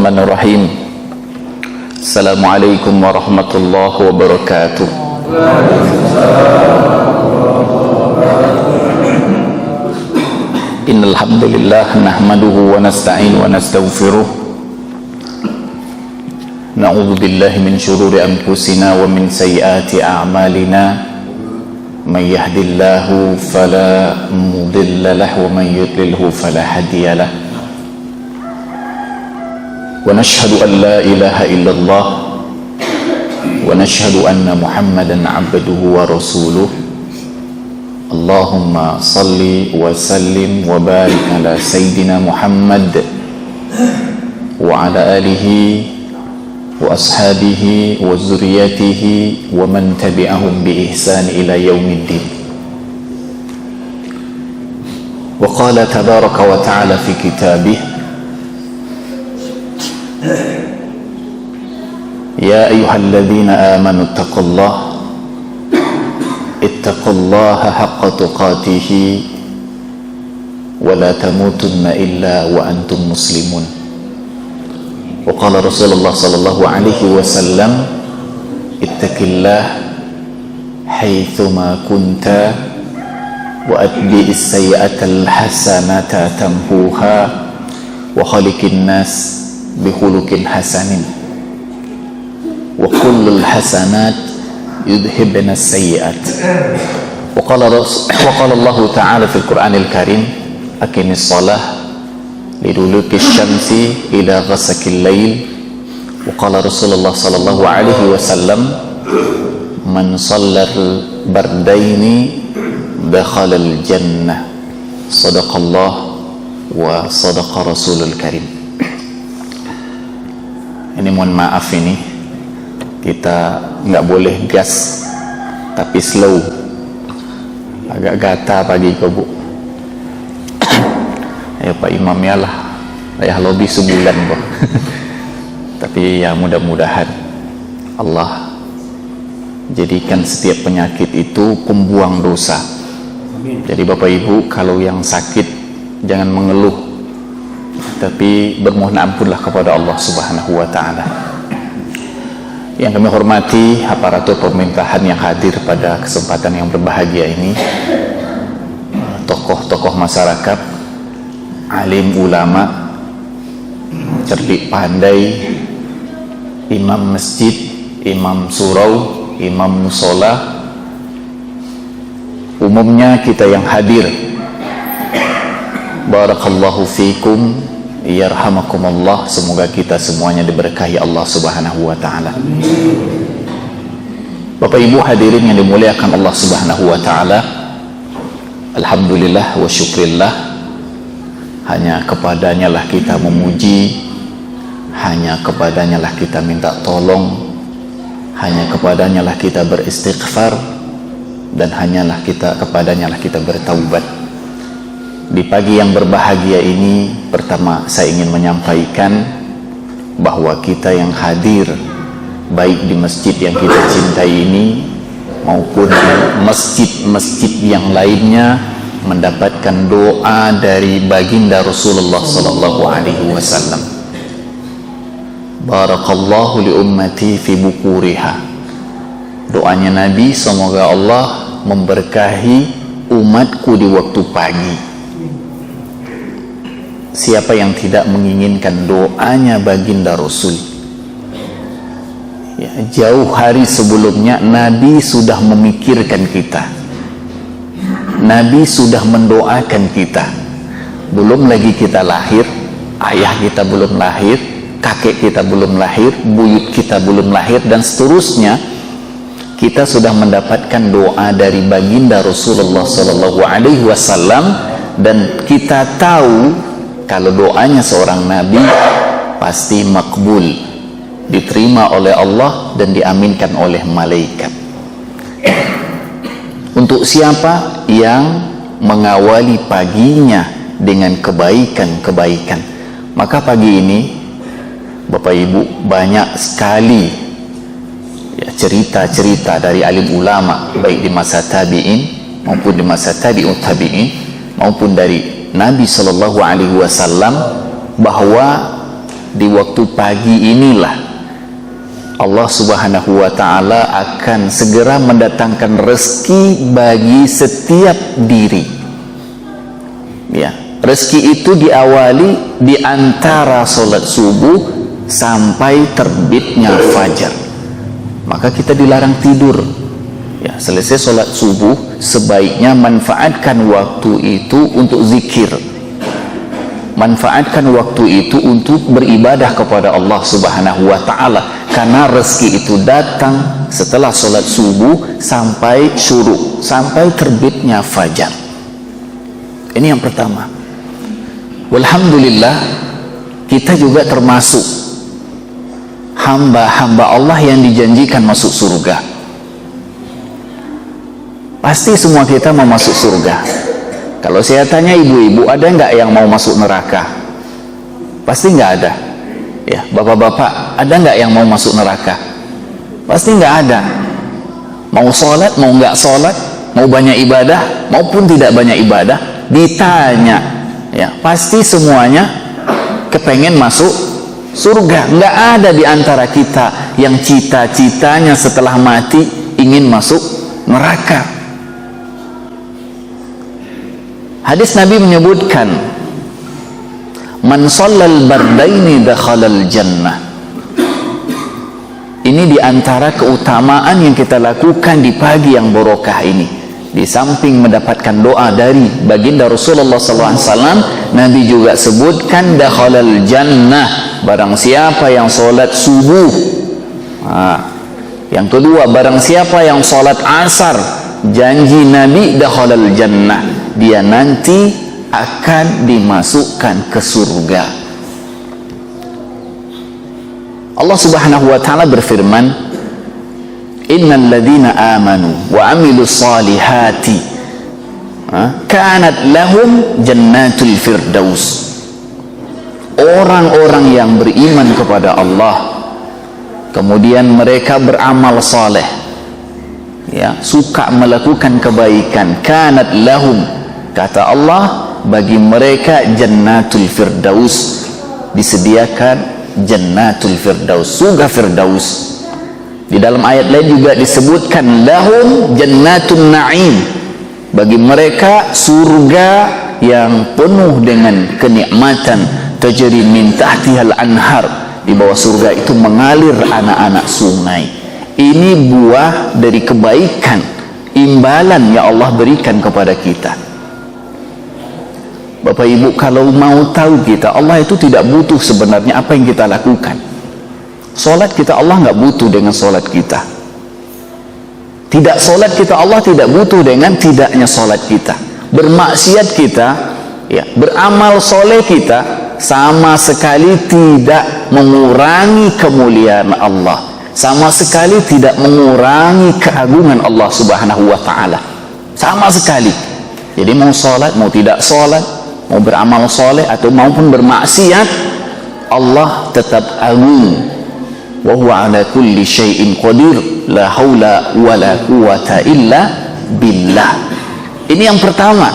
Bismillahirrahmanirrahim. Assalamualaikum warahmatullahi wabarakatuh. Innal hamdalillah nahmaduhu wa nasta'inu wa nastaghfiruh. Na'udzu billahi min shururi anfusina wa min sayyiati a'malina. May yahdihillahu fala mudilla lahu wa man yudlilhu fala hadiya lahu. ونشهد أن لا إله إلا الله ونشهد أن محمدا عبده ورسوله اللهم صل وسلم وبارك على سيدنا محمد وعلى آله وأصحابه وذريته ومن تبعهم بإحسان إلى يوم الدين. وقال تبارك وتعالى في كتابه: يا أيها الذين آمنوا اتقوا الله حق تقاته ولا تموتن إلا وأنتم مسلمون. وقال رسول الله صلى الله عليه وسلم: اتق الله حيثما كنت وأتبع السيئة الحسنة تمحوها وخالق الناس بخلق حسن وكل الحسنات يذهبن السيئات. وقال الله تعالى في القرآن الكريم: أقم الصلاة لدلوك الشمس إلى غسق الليل. وقال رسول الله صلى الله عليه وسلم: من صلى البردين دخل الجنة. صدق الله وصدق رسول الكريم. Ini mohon maaf, ini kita nggak boleh gas tapi slow, agak gata pagi kok bu. Ya Pak Imam ya lah, ya lebih sebulan kok. Tapi ya mudah-mudahan Allah jadikan setiap penyakit itu pembuang dosa. Jadi Bapak Ibu kalau yang sakit jangan mengeluh, tapi bermohon ampunlah kepada Allah Subhanahu wa ta'ala. Yang kami hormati aparatur pemerintahan yang hadir pada kesempatan yang berbahagia ini, tokoh-tokoh masyarakat, alim ulama, cerdik pandai, imam masjid, imam surau, imam musola, umumnya kita yang hadir. Barakallahu fikum, yarhamakumullah. Semoga kita semuanya diberkahi Allah Subhanahu wa ta'ala. Bapak Ibu hadirin yang dimuliakan Allah Subhanahu wa ta'ala, alhamdulillah wa syukrillah, hanya kepadanya lah kita memuji, hanya kepadanya lah kita minta tolong, hanya kepadanya lah kita beristighfar, dan hanyalah kepadanya lah kita bertaubat. Di pagi yang berbahagia ini, pertama saya ingin menyampaikan bahwa kita yang hadir baik di masjid yang kita cintai ini maupun di masjid-masjid yang lainnya mendapatkan doa dari baginda Rasulullah sallallahu alaihi wasallam. Barakallahu li ummati fi bukuriha. Doanya Nabi, semoga Allah memberkahi umatku di waktu pagi. Siapa yang tidak menginginkan doanya baginda Rasul? Ya, jauh hari sebelumnya Nabi sudah memikirkan kita. Nabi sudah mendoakan kita. Belum lagi kita lahir, ayah kita belum lahir, kakek kita belum lahir, buyut kita belum lahir, dan seterusnya. Kita sudah mendapatkan doa dari baginda Rasulullah sallallahu alaihi wasallam, dan kita tahu kalau doanya seorang nabi pasti makbul, diterima oleh Allah dan diaminkan oleh malaikat. Untuk siapa yang mengawali paginya dengan kebaikan-kebaikan, maka pagi ini Bapak Ibu banyak sekali ya, cerita-cerita dari alim ulama, baik di masa tabi'in maupun di masa tabi'ut tabi'in maupun dari Nabi Shallallahu Alaihi Wasallam, bahwa di waktu pagi inilah Allah Subhanahu wa ta'ala akan segera mendatangkan rezeki bagi setiap diri. Ya, rezeki itu diawali di antara sholat subuh sampai terbitnya fajar. Maka kita dilarang tidur. Ya, selesai sholat subuh sebaiknya manfaatkan waktu itu untuk zikir. Manfaatkan waktu itu untuk beribadah kepada Allah Subhanahu wa ta'ala, karena rezeki itu datang setelah sholat subuh sampai syuruk, sampai terbitnya fajar. Ini yang pertama. Walhamdulillah, kita juga termasuk hamba-hamba Allah yang dijanjikan masuk surga. Pasti semua kita mau masuk surga. Kalau saya tanya ibu-ibu, ada nggak yang mau masuk neraka? Pasti nggak ada. Ya, bapak-bapak, ada nggak yang mau masuk neraka? Pasti nggak ada. Mau sholat, mau nggak sholat, mau banyak ibadah, maupun tidak banyak ibadah, ditanya, ya pasti semuanya kepengen masuk surga. Nggak ada di antara kita yang cita-citanya setelah mati ingin masuk neraka. Hadis Nabi menyebutkan, man shallal bardaini dakhalal jannah. Ini diantara keutamaan yang kita lakukan di pagi yang barokah ini. Di samping mendapatkan doa dari baginda Rasulullah SAW, Nabi juga sebutkan dakhalal jannah, barang siapa yang sholat subuh. Yang kedua, barang siapa yang sholat asar, janji Nabi dakhalal jannah, dia nanti akan dimasukkan ke surga. Allah Subhanahu wa ta'ala berfirman, innal ladzina amanu wa amilus salihati kanat lahum jannatul firdaus. Orang-orang yang beriman kepada Allah kemudian mereka beramal saleh, ya, suka melakukan kebaikan, kanat lahum, kata Allah, bagi mereka jannatul firdaus, disediakan jannatul firdaus, surga firdaus. Di dalam ayat lain juga disebutkan lahum jannatun na'im, bagi mereka surga yang penuh dengan kenikmatan, tajri min tahtihal anhar, di bawah surga itu mengalir anak-anak sungai. Ini buah dari kebaikan, imbalan yang Allah berikan kepada kita. Bapak Ibu, kalau mau tahu kita, Allah itu tidak butuh sebenarnya apa yang kita lakukan. Solat kita, Allah nggak butuh dengan solat kita. Tidak solat kita, Allah tidak butuh dengan tidaknya solat kita. Bermaksiat kita, ya, beramal soleh kita, sama sekali tidak mengurangi kemuliaan Allah, sama sekali tidak mengurangi keagungan Allah Subhanahu wa ta'ala, sama sekali. Jadi mau sholat, mau tidak sholat, mau beramal soleh atau maupun bermaksiat, Allah tetap agung. Wa huwa ala kulli syai'in qadir, la haula wa la quwata illa billah. Ini yang pertama.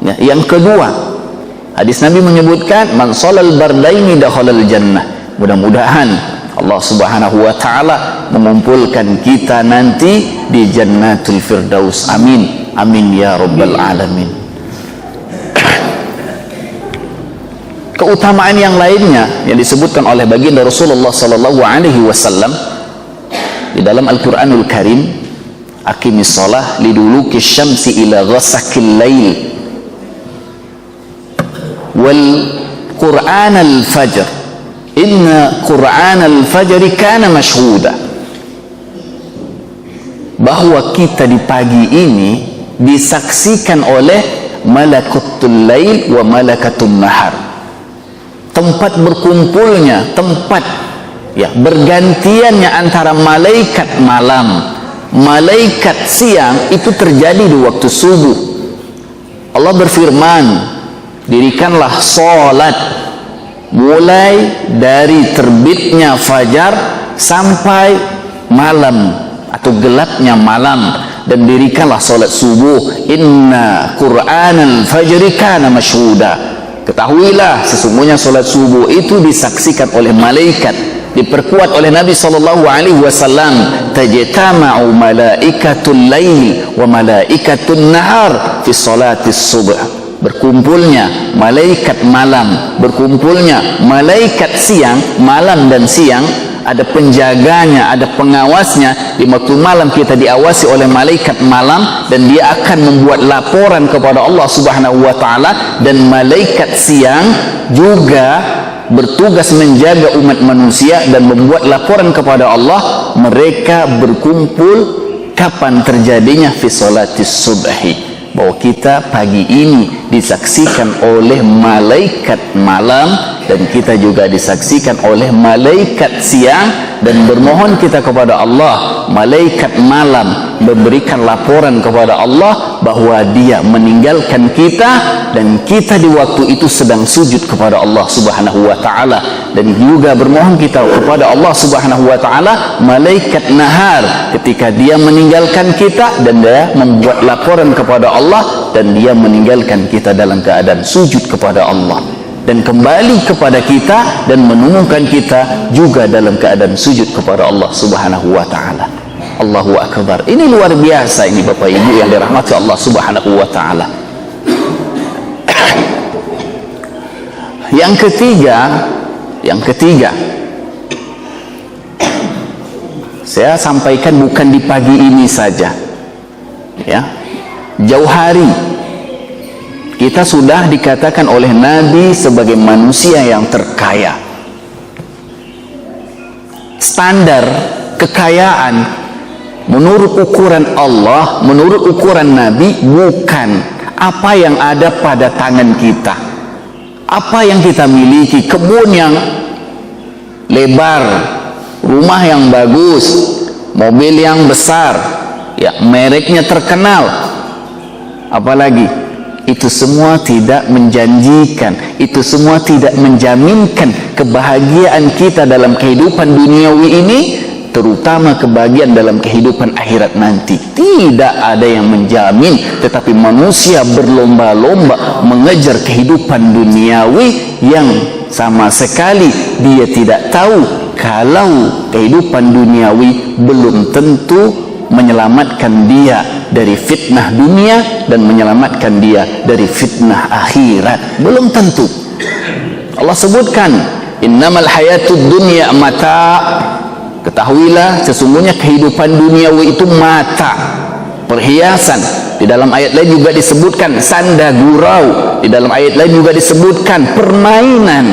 Ya, yang kedua, hadis Nabi menyebutkan man shalal bardaini dakhalal jannah. Mudah-mudahan Allah Subhanahu wa ta'ala mengumpulkan kita nanti di jannatul firdaus. Amin, amin ya rabbal alamin. Keutamaan yang lainnya yang disebutkan oleh baginda Rasulullah sallallahu alaihi wasallam di dalam Al-Qur'anul Karim, aqimis shalah liduluki syamsi ila ghasaqil lail wal Qur'anal fajr inna Qur'anal fajri kana mashhuda. Bahwa kita di pagi ini disaksikan oleh malakatul lail wa malakatul nahar, tempat berkumpulnya, tempat, ya, bergantiannya antara malaikat malam, malaikat siang itu terjadi di waktu subuh. Allah berfirman, dirikanlah sholat mulai dari terbitnya fajar sampai malam atau gelapnya malam, dan dirikanlah sholat subuh. Inna Qur'anal fajri kana mashhuda. Ketahuilah sesungguhnya solat subuh itu disaksikan oleh malaikat, diperkuat oleh Nabi SAW. Tajtama'u malaikatul laili wa malaikatul nahar fi salatis subuh. Berkumpulnya malaikat malam, berkumpulnya malaikat siang, malam dan siang. Ada penjaganya, ada pengawasnya. Di waktu malam kita diawasi oleh malaikat malam, dan dia akan membuat laporan kepada Allah Subhanahu wa ta'ala. Dan malaikat siang juga bertugas menjaga umat manusia dan membuat laporan kepada Allah. Mereka berkumpul kapan terjadinya fi sholatis subhi, bahwa kita pagi ini disaksikan oleh malaikat malam, dan kita juga disaksikan oleh malaikat siang. Dan bermohon kita kepada Allah, malaikat malam memberikan laporan kepada Allah bahwa dia meninggalkan kita, dan kita di waktu itu sedang sujud kepada Allah Subhanahu wa ta'ala. Dan juga bermohon kita kepada Allah Subhanahu wa ta'ala, malaikat nahar, ketika dia meninggalkan kita dan dia membuat laporan kepada Allah, dan dia meninggalkan kita dalam keadaan sujud kepada Allah, dan kembali kepada kita dan menemukan kita juga dalam keadaan sujud kepada Allah Subhanahu wa ta'ala. Allahu Akbar. Ini luar biasa ini Bapak Ibu yang dirahmati Allah Subhanahu wa ta'ala. Yang ketiga saya sampaikan bukan di pagi ini saja, ya, jauh hari kita sudah dikatakan oleh Nabi sebagai manusia yang terkaya. Standar kekayaan menurut ukuran Allah, menurut ukuran Nabi, bukan apa yang ada pada tangan kita, apa yang kita miliki, kebun yang lebar, rumah yang bagus, mobil yang besar, ya, mereknya terkenal, apalagi. Itu semua tidak menjanjikan, itu semua tidak menjaminkan kebahagiaan kita dalam kehidupan duniawi ini, terutama kebahagiaan dalam kehidupan akhirat nanti. Tidak ada yang menjamin, tetapi manusia berlomba-lomba mengejar kehidupan duniawi yang sama sekali dia tidak tahu kalau kehidupan duniawi belum tentu menyelamatkan dia dari fitnah dunia dan menyelamatkan dia dari fitnah akhirat. Belum tentu. Allah sebutkan, innamal hayatud dunya mata. Ketahuilah sesungguhnya kehidupan duniawi itu mata, perhiasan. Di dalam ayat lain juga disebutkan sanda gurau. Di dalam ayat lain juga disebutkan permainan.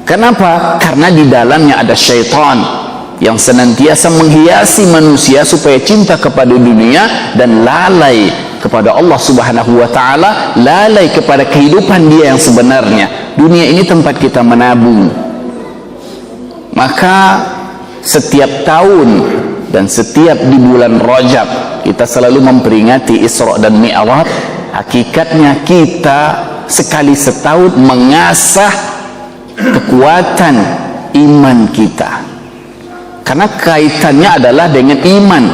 Kenapa? Karena di dalamnya ada syaitan yang senantiasa menghiasi manusia supaya cinta kepada dunia dan lalai kepada Allah Subhanahu wa ta'ala, lalai kepada kehidupan dia yang sebenarnya. Dunia ini tempat kita menabung. Maka setiap tahun dan setiap di bulan Rajab kita selalu memperingati Isra dan Mi'raj. Hakikatnya kita sekali setahun mengasah kekuatan iman kita, karena kaitannya adalah dengan iman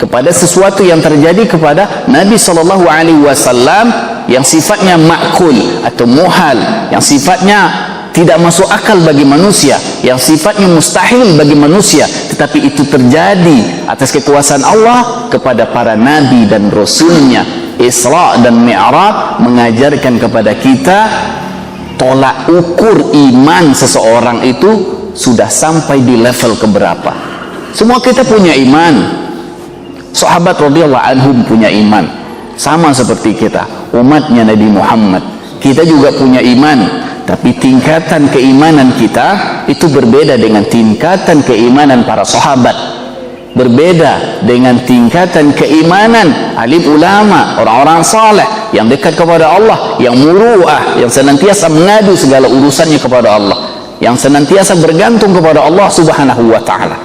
kepada sesuatu yang terjadi kepada Nabi SAW yang sifatnya ma'kul atau muhal, yang sifatnya tidak masuk akal bagi manusia, yang sifatnya mustahil bagi manusia, tetapi itu terjadi atas kekuasaan Allah kepada para nabi dan rasulnya. Isra dan Mi'raj mengajarkan kepada kita tolak ukur iman seseorang itu sudah sampai di level keberapa. Semua kita punya iman. Sahabat radhiyallahu anhum punya iman, sama seperti kita, umatnya Nabi Muhammad. Kita juga punya iman, tapi tingkatan keimanan kita itu berbeda dengan tingkatan keimanan para sahabat, berbeda dengan tingkatan keimanan alim ulama, orang-orang saleh yang dekat kepada Allah, yang muru'ah, yang senantiasa mengadu segala urusannya kepada Allah, yang senantiasa bergantung kepada Allah Subhanahu wa ta'ala.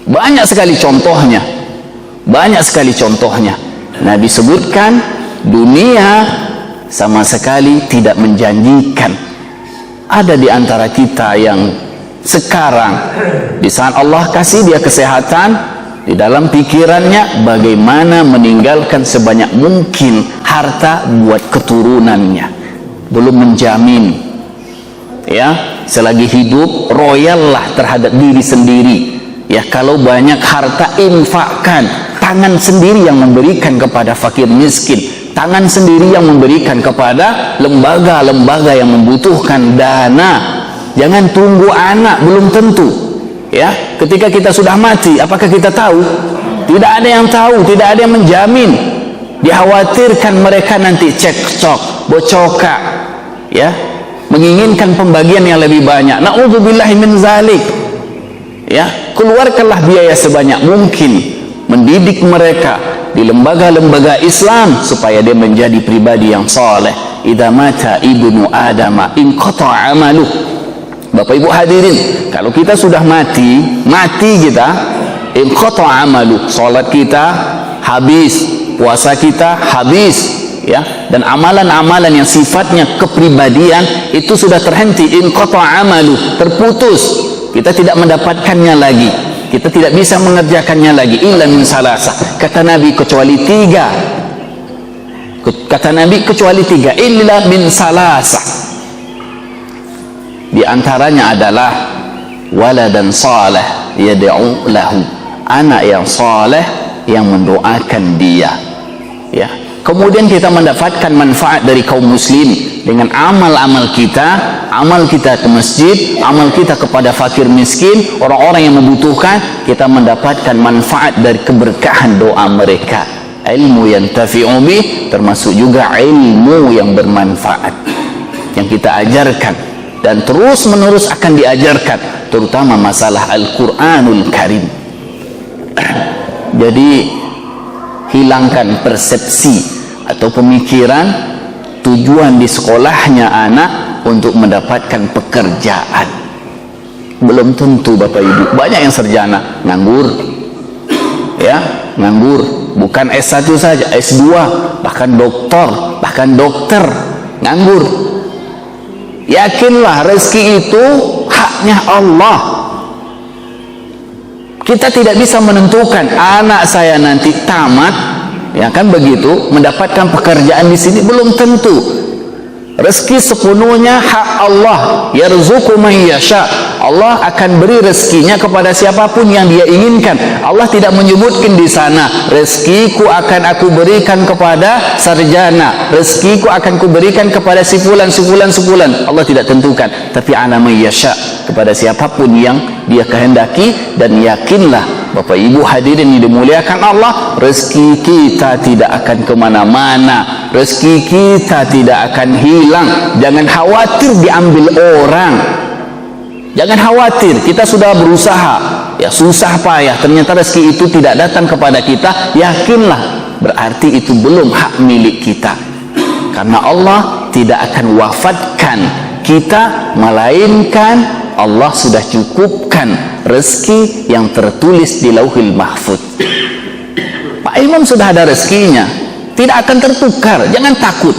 Banyak sekali contohnya, banyak sekali contohnya. Nabi sebutkan dunia sama sekali tidak menjanjikan. Ada di antara kita yang sekarang di saat Allah kasih dia kesehatan, Di dalam pikirannya bagaimana meninggalkan sebanyak mungkin harta buat keturunannya. Belum menjamin, ya, selagi hidup royal lah terhadap diri sendiri. Ya, kalau banyak harta infakkan, tangan sendiri yang memberikan kepada fakir miskin, tangan sendiri yang memberikan kepada lembaga-lembaga yang membutuhkan dana. Jangan tunggu anak, belum tentu. Ya, ketika kita sudah mati, apakah kita tahu? Tidak ada yang tahu, tidak ada yang menjamin. Dikhawatirkan mereka nanti cekcok, bocokak, ya, menginginkan pembagian yang lebih banyak. Na'udzubillahi min zalik. Ya, keluarkanlah biaya sebanyak mungkin mendidik mereka di lembaga-lembaga Islam supaya dia menjadi pribadi yang saleh. Idza mata ibnu adama inqata'a amaluh. Bapak Ibu hadirin, kalau kita sudah mati kita, inqata'a amaluh, salat kita habis, puasa kita habis, ya, dan amalan-amalan yang sifatnya kepribadian itu sudah terhenti, inqata'a amaluh, terputus. Kita tidak mendapatkannya lagi, kita tidak bisa mengerjakannya lagi, illa min salasah, kata Nabi, kecuali tiga. Kata Nabi kecuali tiga, illa min salasah. Di antaranya adalah waladan saleh yad'u lahu, anak yang saleh yang mendoakan dia, ya. Kemudian kita mendapatkan manfaat dari kaum muslim dengan amal-amal kita, amal kita ke masjid, amal kita kepada fakir miskin, orang-orang yang membutuhkan. Kita mendapatkan manfaat dari keberkahan doa mereka. Ilmu yang tafi'u bih, termasuk juga ilmu yang bermanfaat yang kita ajarkan dan terus menerus akan diajarkan, terutama masalah Al-Quranul Karim. Jadi hilangkan persepsi atau pemikiran tujuan di sekolahnya anak untuk mendapatkan pekerjaan. Belum tentu Bapak Ibu, banyak yang sarjana nganggur, ya, nganggur, bukan S1 saja, S2, bahkan dokter nganggur. Yakinlah rezeki itu haknya Allah. Kita tidak bisa menentukan anak saya nanti tamat, ya kan begitu, mendapatkan pekerjaan di sini, belum tentu. Rezeki sepenuhnya hak Allah. Yarzuqu man yasha. Allah akan beri rezekinya kepada siapapun yang dia inginkan. Allah tidak menyebutkan di sana rezekiku akan aku berikan kepada sarjana, rezekiku akan kuberikan kepada si fulan. Allah tidak tentukan, tapi ala man yasha, kepada siapapun yang dia kehendaki. Dan yakinlah Bapak Ibu hadirin yang dimuliakan Allah, rezeki kita tidak akan kemana-mana, rezeki kita tidak akan hilang. Jangan khawatir diambil orang, jangan khawatir. Kita sudah berusaha, ya, susah payah, ternyata rezeki itu tidak datang kepada kita. Yakinlah berarti itu belum hak milik kita, karena Allah tidak akan wafatkan kita, melainkan Allah sudah cukupkan rezeki yang tertulis di Lauhil Mahfuz. Pak Imam sudah ada rezekinya, tidak akan tertukar. Jangan takut,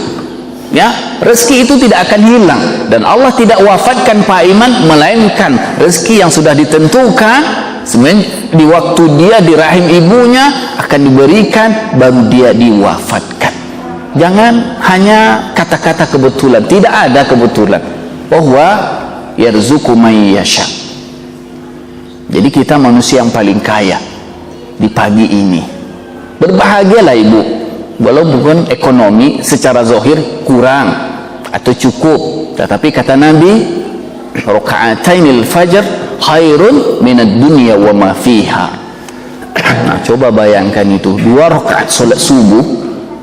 ya, rezeki itu tidak akan hilang, dan Allah tidak wafatkan Pak Iman, melainkan rezeki yang sudah ditentukan di waktu dia di rahim ibunya akan diberikan, baru dia diwafatkan. Jangan hanya kata-kata kebetulan, tidak ada kebetulan. Bahwa yarzuqu man yasha. Jadi kita manusia yang paling kaya di pagi ini. Berbahagialah Ibu, walaupun ekonomi secara zahir kurang atau cukup, tetapi kata Nabi, raka'atainil fajr khairun minad dunya wa ma fiha. Nah, coba bayangkan itu, 2 rakaat salat subuh,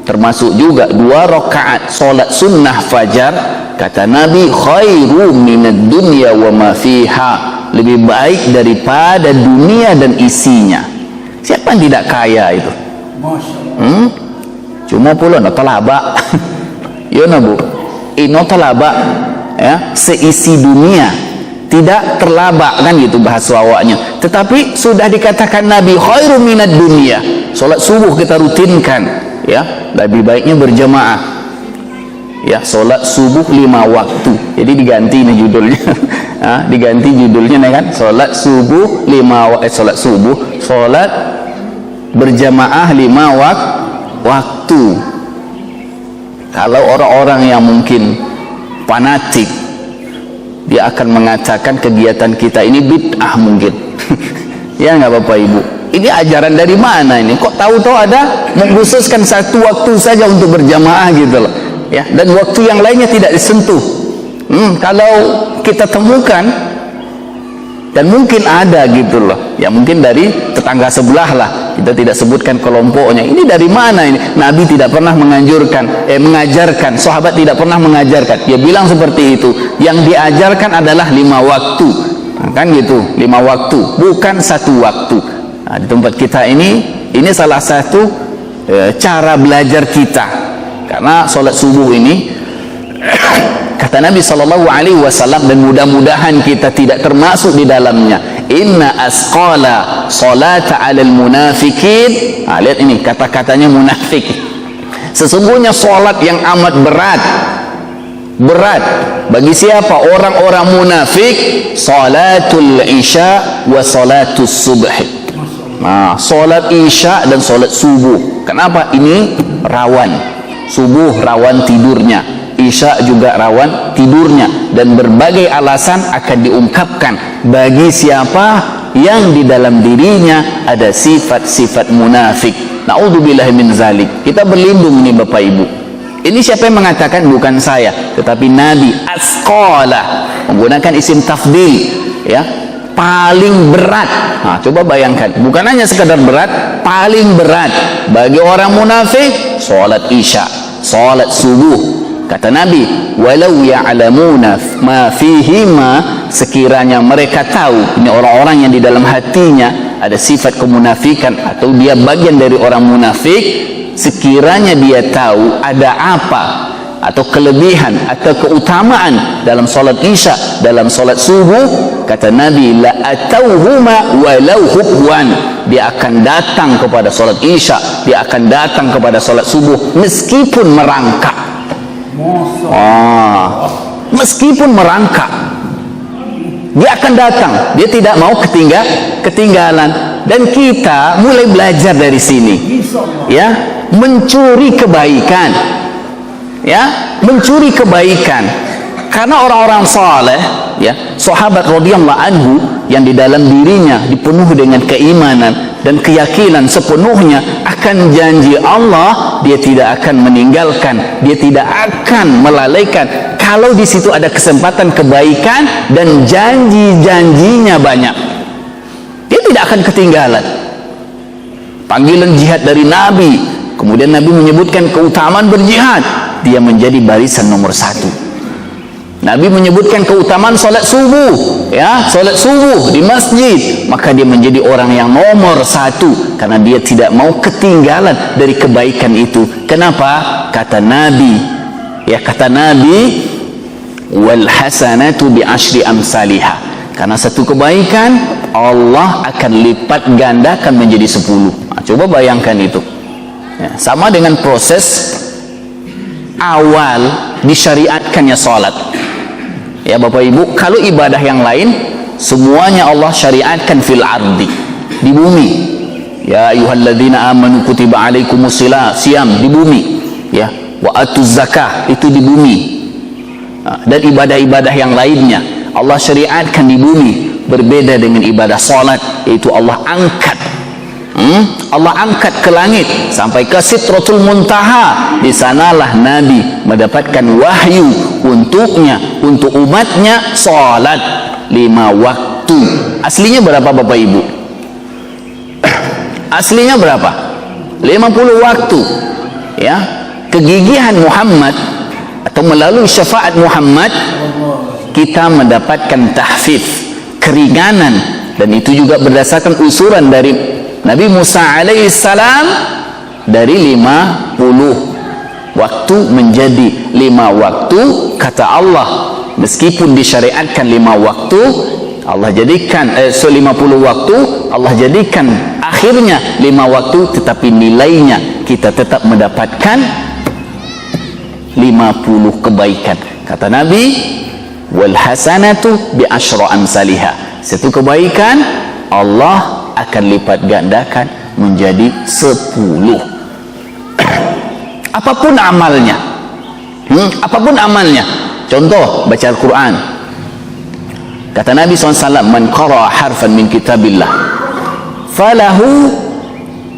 termasuk juga 2 rakaat salat sunnah fajar, kata Nabi, khairu minad dunya wa ma fiha, lebih baik daripada dunia dan isinya. Siapa yang tidak kaya itu? Cuma pula no talaba. Yo no Bu, ino talaba, ya, seisi dunia, tidak terlaba, kan gitu bahasa awaknya. Tetapi sudah dikatakan Nabi khairu minad dunya. Salat subuh kita rutinkan, ya, lebih baiknya berjamaah, ya, solat subuh 5 waktu. Jadi diganti nih judulnya. Diganti judulnya nih kan, solat subuh 5 solat subuh, solat berjamaah 5 waktu. Kalau orang-orang yang mungkin fanatik, dia akan mengatakan kegiatan kita ini bid'ah mungkin. Ya nggak Bapak Ibu? Ini ajaran dari mana ini? Kok tahu-tahu ada mengkhususkan satu waktu saja untuk berjamaah gitu loh. Ya, dan waktu yang lainnya tidak disentuh. Kalau kita temukan, dan mungkin ada gitu loh, ya mungkin dari tetangga sebelah lah, kita tidak sebutkan kelompoknya. Ini dari mana ini? Nabi tidak pernah mengajarkan, sahabat tidak pernah mengajarkan. Dia bilang seperti itu. Yang diajarkan adalah 5 waktu. Nah, kan gitu, 5 waktu, bukan 1 waktu. Nah, di tempat kita ini salah satu cara belajar kita. Karena sholat subuh ini kata Nabi SAW, dan mudah-mudahan kita tidak termasuk di dalamnya, inna asqala salata alal munafikin. Lihat ini kata-katanya munafik. Sesungguhnya sholat yang amat berat bagi siapa? Orang-orang munafik, salatul isya wa salatus subh. Nah, sholat isya dan sholat subuh. Kenapa? Ini rawan. Subuh rawan tidurnya, isya juga rawan tidurnya, dan berbagai alasan akan diungkapkan bagi siapa yang di dalam dirinya ada sifat-sifat munafik. Na'udzubillahi min zalik. Kita berlindung nih Bapak Ibu. Ini siapa yang mengatakan? Bukan saya, tetapi Nabi. Asqala, menggunakan isim tafdil, ya, paling berat. Nah, coba bayangkan, bukan hanya sekedar berat, paling berat bagi orang munafik sholat isya, sholat subuh. Kata Nabi, walau ya'lamuna ma fihima, sekiranya mereka tahu, ini orang-orang yang di dalam hatinya ada sifat kemunafikan atau dia bagian dari orang munafik, sekiranya dia tahu ada apa atau kelebihan atau keutamaan dalam solat isya, dalam solat subuh, kata Nabi, la atauhuma walau hubwan, dia akan datang kepada solat isya, dia akan datang kepada solat subuh meskipun merangkak. Meskipun merangkak, dia akan datang, dia tidak mau ketinggalan. Dan kita mulai belajar dari sini, ya, mencuri kebaikan, ya, mencuri kebaikan. Karena orang-orang saleh, ya, sahabat radhiyallahu anhu yang di dalam dirinya dipenuhi dengan keimanan dan keyakinan sepenuhnya akan janji Allah, dia tidak akan meninggalkan, dia tidak akan melalaikan kalau di situ ada kesempatan kebaikan dan janji-janjinya banyak. Dia tidak akan ketinggalan. Panggilan jihad dari Nabi, kemudian Nabi menyebutkan keutamaan berjihad, dia menjadi barisan nomor 1. Nabi menyebutkan keutamaan solat subuh, ya, solat subuh di masjid, maka dia menjadi orang yang nomor 1 karena dia tidak mau ketinggalan dari kebaikan itu. Kenapa? Kata Nabi, ya, kata Nabi, wal hasanatu bi asyri amsalihha, karena satu kebaikan Allah akan lipat gandakan menjadi 10. Nah, coba bayangkan itu, ya, sama dengan proses awal disyariatkannya salat. Ya Bapak Ibu, kalau ibadah yang lain semuanya Allah syariatkan fil ardi, di bumi. Ya ayyuhalladzina amanu kutiba alaikumus siyam, di bumi, ya, wa atuz zakah, itu di bumi. Dan ibadah-ibadah yang lainnya Allah syariatkan di bumi, berbeda dengan ibadah salat, yaitu Allah angkat. Allah angkat ke langit sampai ke Sidratul Muntaha. Di sanalah Nabi mendapatkan wahyu untuknya, untuk umatnya, salat 5 waktu. Aslinya berapa Bapak Ibu? Aslinya berapa? 50 waktu. Ya, kegigihan Muhammad atau melalui syafaat Muhammad kita mendapatkan tahfidz, keringanan, dan itu juga berdasarkan usuran dari Nabi Musa alaihissalam, dari 50 waktu menjadi 5 waktu. Kata Allah, meskipun disyariatkan 5 waktu, Allah jadikan 50 waktu, Allah jadikan akhirnya 5 waktu, tetapi nilainya kita tetap mendapatkan 50 kebaikan. Kata Nabi, wal hasanatu bi asyra amsalihha, satu kebaikan Allah akan lipat gandakan menjadi 10. Apapun amalnya, apapun amalnya. Contoh, baca Al-Quran. Kata Nabi SAW, man qara'a harfan min kitabillah falahu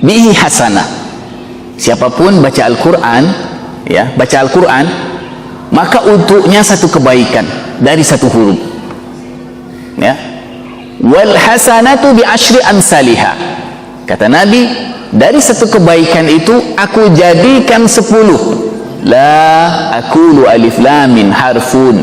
bihi hasanah. Siapapun baca Al-Quran, ya, baca Al-Quran, maka untuknya satu kebaikan dari satu huruf, ya. Wal hasanatu bi asyri amsalihha. Kata Nabi, dari satu kebaikan itu aku jadikan 10. La aqulu alif lam min harfun,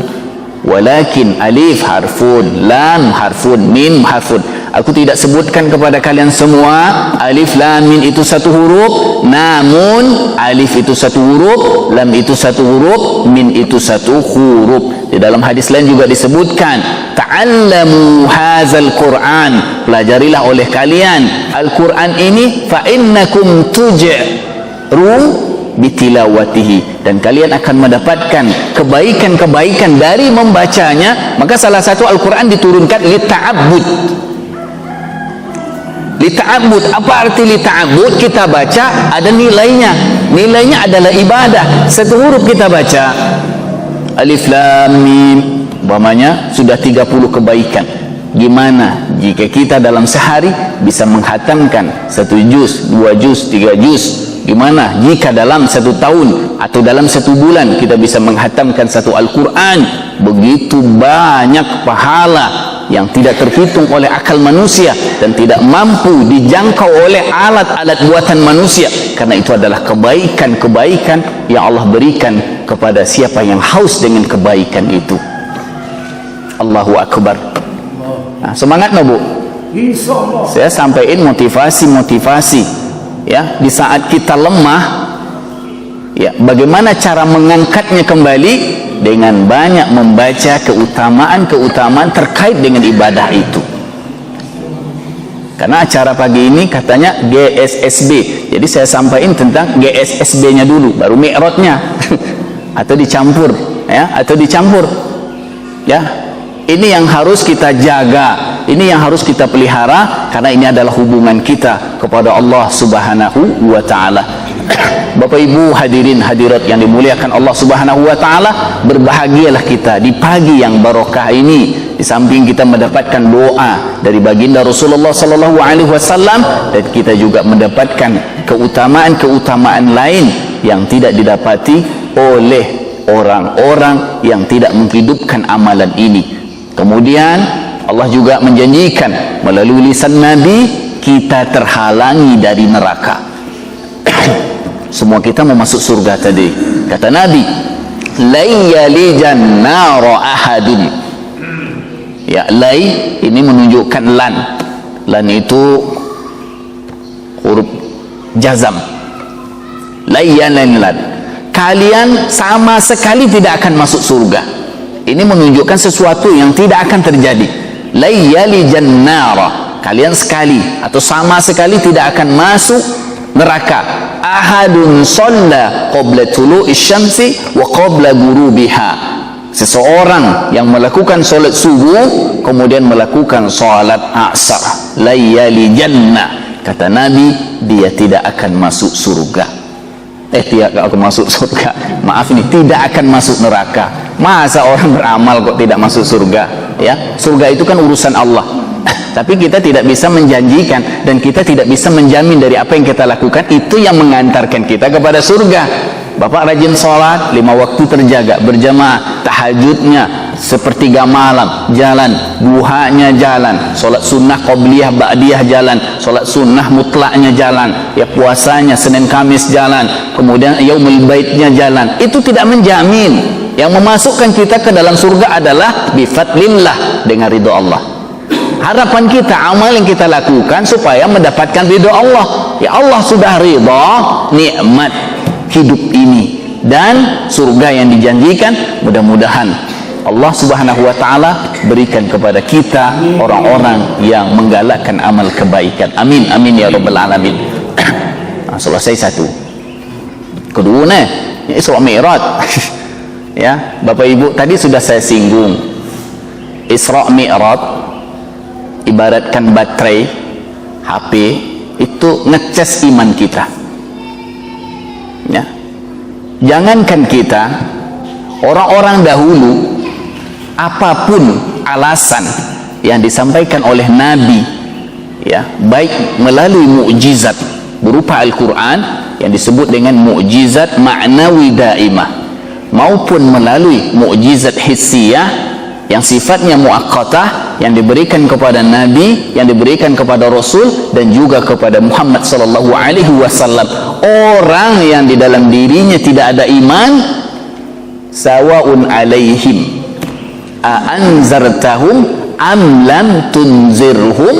walakin alif harfun, lam harfun, mim harfun. Aku tidak sebutkan kepada kalian semua alif lam mim itu satu huruf, namun alif itu satu huruf, lam itu satu huruf, mim itu satu huruf. Di dalam hadis lain juga disebutkan, ta'allamu hadzal Qur'an, pelajarilah oleh kalian Al-Quran ini, fa innakum tuj'ru bitilawatihi, dan kalian akan mendapatkan kebaikan-kebaikan dari membacanya. Maka salah satu Al-Quran diturunkan lita'abbud. Lita'abbud, apa arti lita'abbud? Kita baca ada nilainya, nilainya adalah ibadah. Satu huruf kita baca alif lam mim, umpamanya sudah 30 kebaikan. Gimana jika kita dalam sehari bisa menghatamkan 1 juz, 2 juz, 3 juz? Gimana jika dalam 1 tahun atau dalam 1 bulan kita bisa menghatamkan 1 Al-Quran? Begitu banyak pahala yang tidak terhitung oleh akal manusia dan tidak mampu dijangkau oleh alat-alat buatan manusia, karena itu adalah kebaikan-kebaikan yang Allah berikan kepada siapa yang haus dengan kebaikan itu. Allahu Akbar. Nah, semangat no Bu? Insyaallah. Saya sampaikan motivasi-motivasi, ya, di saat kita lemah, ya, bagaimana cara mengangkatnya kembali dengan banyak membaca keutamaan-keutamaan terkait dengan ibadah itu. Karena acara pagi ini katanya GSSB, jadi saya sampaikan tentang GSSB-nya dulu, baru mi'rajnya atau dicampur, ya, atau dicampur, ya. Ini yang harus kita jaga, ini yang harus kita pelihara, karena ini adalah hubungan kita kepada Allah Subhanahu wa Ta'ala. Bapak Ibu hadirin hadirat yang dimuliakan Allah Subhanahu wa Ta'ala, berbahagialah kita di pagi yang barokah ini. Di samping kita mendapatkan doa dari baginda Rasulullah sallallahu alaihi wasallam, dan kita juga mendapatkan keutamaan-keutamaan lain yang tidak didapati oleh orang-orang yang tidak menghidupkan amalan ini. Kemudian Allah juga menjanjikan melalui lisan Nabi, kita terhalangi dari neraka. Semua kita mau masuk surga tadi. Kata Nabi, layyalijan nara ahadun. Ya, lay ini menunjukkan lan. Lan itu huruf jazam. Layyalan lan. Kalian sama sekali tidak akan masuk surga. Ini menunjukkan sesuatu yang tidak akan terjadi. Layyalijan nara, kalian sekali atau sama sekali tidak akan masuk neraka. Ahadun shalla qabla tulu'i syamsi wa qabla ghurubiha. Seseorang yang melakukan solat subuh kemudian melakukan solat asar, layyalijanna, kata Nabi, dia tidak akan masuk surga. Tidak akan masuk surga. Maaf ini, tidak akan masuk neraka. Masa orang beramal kok tidak masuk surga? Ya, surga itu kan urusan Allah. Tapi kita tidak bisa menjanjikan dan kita tidak bisa menjamin dari apa yang kita lakukan itu yang mengantarkan kita kepada surga. Bapak rajin sholat 5 waktu terjaga, berjamaah, tahajudnya sepertiga malam jalan, duhanya jalan, sholat sunnah qobliyah ba'diyah jalan, sholat sunnah mutlaknya jalan, ya, puasanya Senin Kamis jalan, kemudian yaumul baitnya jalan. Itu tidak menjamin. Yang memasukkan kita ke dalam surga adalah bifadlillah, dengan ridho Allah. Harapan kita, amal yang kita lakukan supaya mendapatkan ridho Allah. Ya, Allah sudah ridho, nikmat hidup ini dan surga yang dijanjikan. Mudah-mudahan Allah Subhanahu wa Ta'ala berikan kepada kita orang-orang yang menggalakkan amal kebaikan. Amin, amin ya rabbal alamin. Selesai satu. Kedua nih, Isra Mi'raj. Ya, Bapak Ibu, tadi sudah saya singgung. Isra Mi'raj ibaratkan baterai HP itu ngecas iman kita. Ya. Jangankan kita, orang-orang dahulu, apapun alasan yang disampaikan oleh Nabi, ya, baik melalui mukjizat berupa Al-Quran yang disebut dengan mukjizat ma'nawi daimah, maupun melalui mukjizat hissiyah yang sifatnya muaqqatah, yang diberikan kepada Nabi, yang diberikan kepada Rasul, dan juga kepada Muhammad sallallahu alaihi wasallam. Orang yang di dalam dirinya tidak ada iman, sawaun alaihim a anzartahum am lam tunzirhum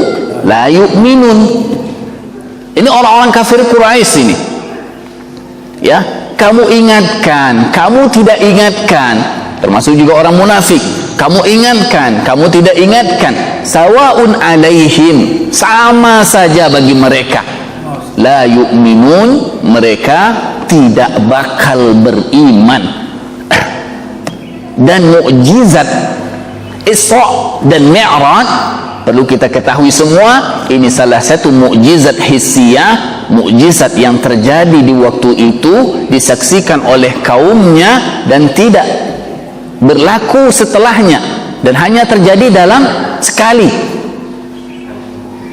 la yu'minun. Ini orang-orang kafir Quraisy ini. Ya, kamu ingatkan, kamu tidak ingatkan, termasuk juga orang munafik. Kamu ingatkan, kamu tidak ingatkan. Sawaun alaihim, sama saja bagi mereka. La yu'minun, mereka tidak bakal beriman. Dan mukjizat Isra dan Mi'raj perlu kita ketahui semua, ini salah satu mukjizat hissiyah, mukjizat yang terjadi di waktu itu, disaksikan oleh kaumnya dan tidak berlaku setelahnya, dan hanya terjadi dalam sekali,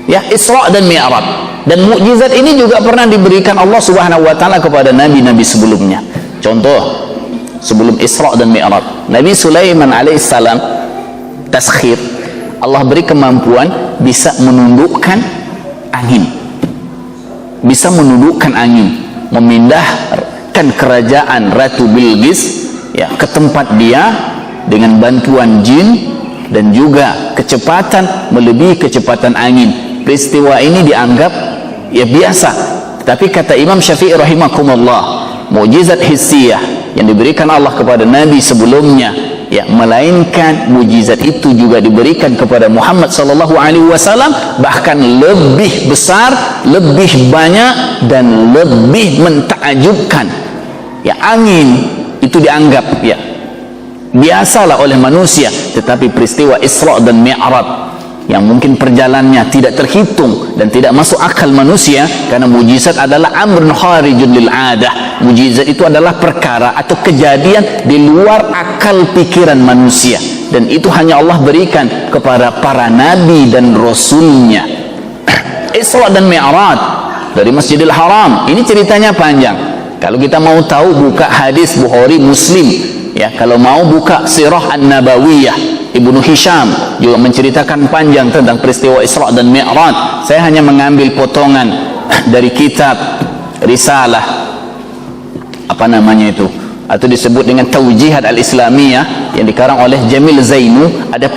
ya, Isra dan Mi'raj. Dan mukjizat ini juga pernah diberikan Allah Subhanahu wa taala kepada nabi-nabi sebelumnya. Contoh, sebelum Isra dan Mi'raj, Nabi Sulaiman alaihissalam taskhir, Allah beri kemampuan bisa menundukkan angin, bisa menundukkan angin, memindahkan kerajaan Ratu Bilqis, ya, ke tempat dia dengan bantuan jin, dan juga kecepatan melebihi kecepatan angin. Peristiwa ini dianggap ya biasa, tapi kata Imam Syafi'i rahimahumullah, mukjizat hissiyah yang diberikan Allah kepada Nabi sebelumnya, ya, melainkan mukjizat itu juga diberikan kepada Muhammad sallallahu alaihi wasallam, bahkan lebih besar, lebih banyak, dan lebih mentakjubkan. Ya, angin itu dianggap ya biasalah oleh manusia, tetapi peristiwa Isra dan Mi'raj yang mungkin perjalanannya tidak terhitung dan tidak masuk akal manusia, karena mujizat adalah amrun kharijun lil adah. Mujizat itu adalah perkara atau kejadian di luar akal pikiran manusia, dan itu hanya Allah berikan kepada para nabi dan rasulnya. Isra dan Mi'raj dari Masjidil Haram, ini ceritanya panjang. Kalau kita mau tahu, buka hadis Bukhari, Muslim, ya. Kalau mau buka Sirah An-Nabawiyah, Ibnu Hisham juga menceritakan panjang tentang peristiwa Isra dan Mi'raj. Saya hanya mengambil potongan dari kitab Risalah, apa namanya itu, atau disebut dengan Taujihat Al-Islamiyah, yang dikarang oleh Jamil Zainu. Ada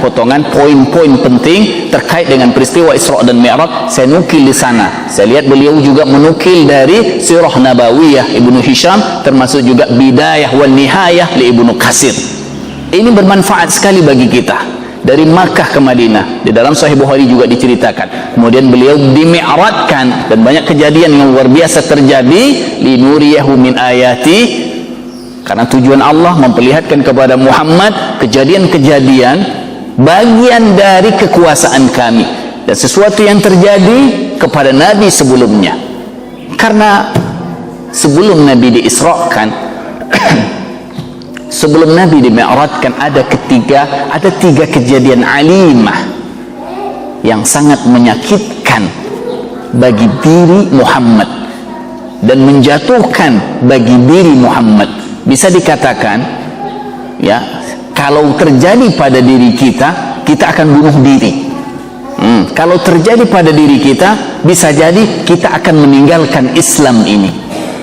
potongan poin-poin penting terkait dengan peristiwa Isra dan Mi'raj, saya nukil di sana. Saya lihat beliau juga menukil dari Sirah Nabawiyah Ibnu Hisham, termasuk juga Bidayah wan Nihayah li Ibnu Katsir. Ini bermanfaat sekali bagi kita. Dari Makkah ke Madinah, di dalam Sahih Bukhari juga diceritakan. Kemudian beliau dimi'rajkan, dan banyak kejadian yang luar biasa terjadi. Linuriyahu min ayati, karena tujuan Allah memperlihatkan kepada Muhammad kejadian-kejadian bagian dari kekuasaan kami, dan sesuatu yang terjadi kepada Nabi sebelumnya. Karena sebelum Nabi diisrakan sebelum Nabi dimi'rajkan, ada tiga kejadian alimah yang sangat menyakitkan bagi diri Muhammad dan menjatuhkan bagi diri Muhammad. Bisa dikatakan, ya, kalau terjadi pada diri kita, kita akan bunuh diri. Kalau terjadi pada diri kita, bisa jadi kita akan meninggalkan Islam ini.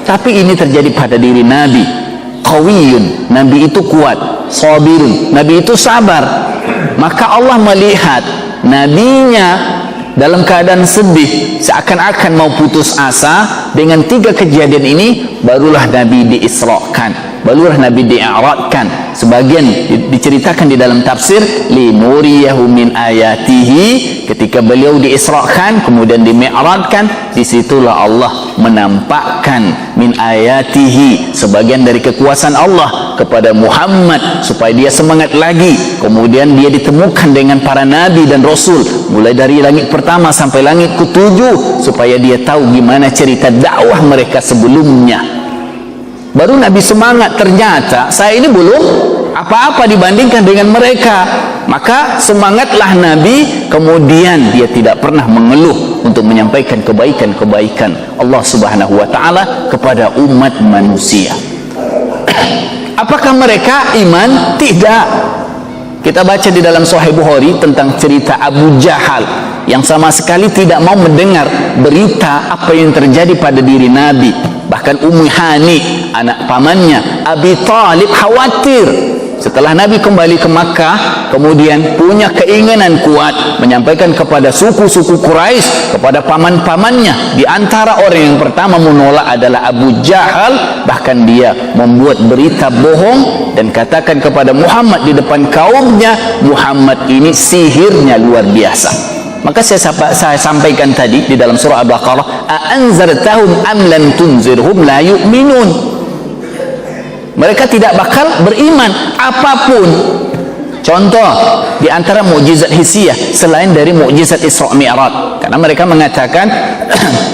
Tapi ini terjadi pada diri Nabi. Qawiyun, Nabi itu kuat. Sabirun, Nabi itu sabar. Maka Allah melihat nabinya dalam keadaan sedih, seakan-akan mau putus asa. Dengan tiga kejadian ini, barulah Nabi diisrakan, barulah Nabi di'aradkan. Sebagian diceritakan di dalam tafsir, linuriyahu min ayatihi, ketika beliau diisrakan kemudian dimi'radkan, disitulah Allah menampakkan min ayatihi, sebagian dari kekuasaan Allah kepada Muhammad supaya dia semangat lagi. Kemudian dia ditemukan dengan para nabi dan rasul mulai dari langit pertama sampai langit ke-7 supaya dia tahu gimana cerita dakwah mereka sebelumnya. Baru Nabi semangat, ternyata saya ini belum apa-apa dibandingkan dengan mereka. Maka semangatlah Nabi, kemudian dia tidak pernah mengeluh untuk menyampaikan kebaikan-kebaikan Allah Subhanahu wa taala kepada umat manusia. Apakah mereka iman? Tidak. Kita baca di dalam Sahih Bukhari tentang cerita Abu Jahal yang sama sekali tidak mau mendengar berita apa yang terjadi pada diri Nabi. Bahkan Ummu Hani, anak pamannya Abi Talib, khawatir setelah Nabi kembali ke Makkah, kemudian punya keinginan kuat menyampaikan kepada suku-suku Quraisy, kepada paman-pamannya. Di antara orang yang pertama menolak adalah Abu Jahal. Bahkan dia membuat berita bohong dan katakan kepada Muhammad di depan kaumnya, Muhammad ini sihirnya luar biasa. Maka saya sampaikan tadi di dalam surah Al-Baqarah, "A'anzartahum am lam tunzirhum la yu'minun." Mereka tidak bakal beriman apapun. Contoh di antara mukjizat hissiyah selain dari mukjizat Isra Mi'raj, karena mereka mengatakan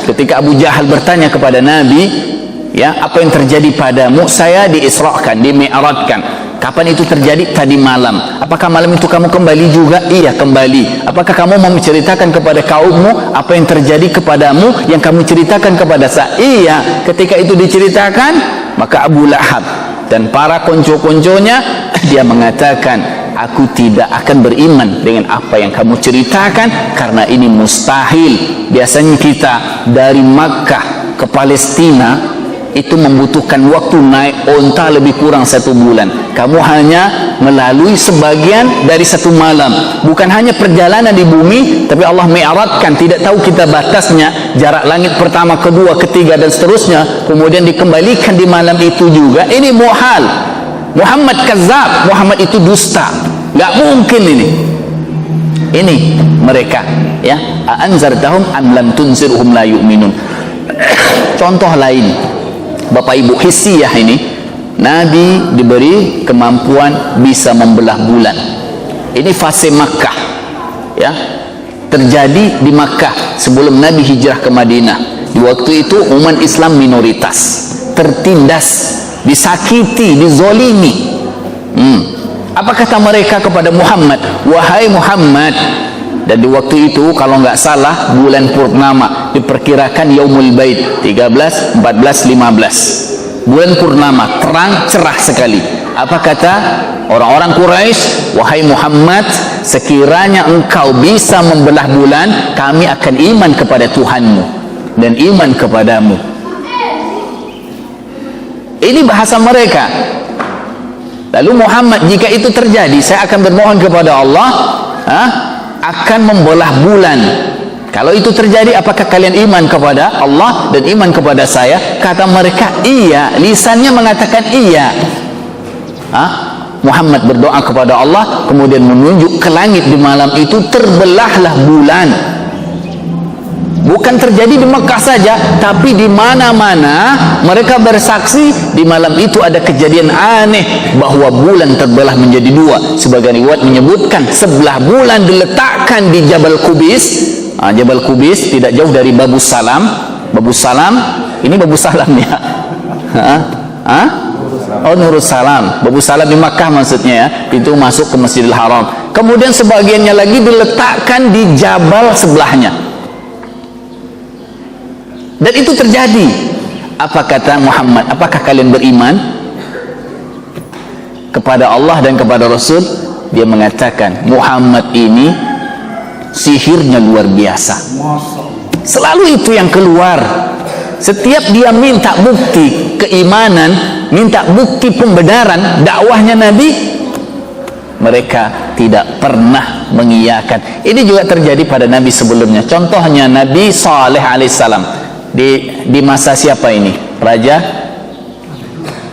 ketika Abu Jahal bertanya kepada Nabi, ya, apa yang terjadi padamu? Saya diisrakan, dimi'rajkan. Kapan itu terjadi? Tadi malam. Apakah malam itu kamu kembali juga? Iya, kembali. Apakah kamu mau menceritakan kepada kaummu apa yang terjadi kepadamu yang kamu ceritakan kepada saya? Iya. Ketika itu diceritakan, maka Abu Lahab dan para konco-konconya dia mengatakan, aku tidak akan beriman dengan apa yang kamu ceritakan karena ini mustahil. Biasanya kita dari Makkah ke Palestina itu membutuhkan waktu naik onta lebih kurang 1 bulan. Kamu hanya melalui sebagian dari 1 malam. Bukan hanya perjalanan di bumi, tapi Allah mi'rajkan, tidak tahu kita batasnya, jarak langit pertama, kedua, ketiga dan seterusnya, kemudian dikembalikan di malam itu juga. Ini muhal. Muhammad kadzab, Muhammad itu dusta, nggak mungkin ini mereka, ya. A'anzartahum am lam tunzirhum la yu'minun. Contoh lain, Bapak Ibu, hissiyah ini, Nabi diberi kemampuan bisa membelah bulan. Ini fase Makkah, ya, terjadi di Makkah sebelum Nabi hijrah ke Madinah. Di waktu itu umat Islam minoritas, tertindas, disakiti, dizolimi. Apa kata mereka kepada Muhammad? Wahai Muhammad. Dan di waktu itu kalau nggak salah bulan purnama, diperkirakan Yaumul Bait 13, 14, 15. Bulan purnama, terang cerah sekali. Apa kata orang-orang Quraisy? Wahai Muhammad, sekiranya engkau bisa membelah bulan, kami akan iman kepada Tuhanmu dan iman kepadamu. Ini bahasa mereka. Lalu Muhammad, jika itu terjadi, saya akan bermohon kepada Allah, akan membelah bulan. Kalau itu terjadi, apakah kalian iman kepada Allah dan iman kepada saya? Kata mereka, iya. Lisannya mengatakan iya. Muhammad berdoa kepada Allah, kemudian menunjuk ke langit di malam itu, terbelahlah bulan. Bukan terjadi di Mekah saja, tapi di mana-mana mereka bersaksi di malam itu ada kejadian aneh bahwa bulan terbelah menjadi 2. Sebagian riwayat menyebutkan sebelah bulan diletakkan di Jabal Qubis. Jabal Qubis tidak jauh dari Babus Salam. Babus Salam, ini Babus Salam ya. Nurus Salam. Babus Salam di Makkah maksudnya, ya, pintu masuk ke Masjidil Haram. Kemudian sebagiannya lagi diletakkan di Jabal sebelahnya. Dan itu terjadi. Apa kata Muhammad? Apakah kalian beriman kepada Allah dan kepada Rasul? Dia mengatakan, Muhammad ini sihirnya luar biasa. Selalu itu yang keluar. Setiap dia minta bukti keimanan, minta bukti pembenaran dakwahnya Nabi, mereka tidak pernah mengiyakan. Ini juga terjadi pada Nabi sebelumnya. Contohnya Nabi Saleh alaihissalam. Di masa siapa ini? Raja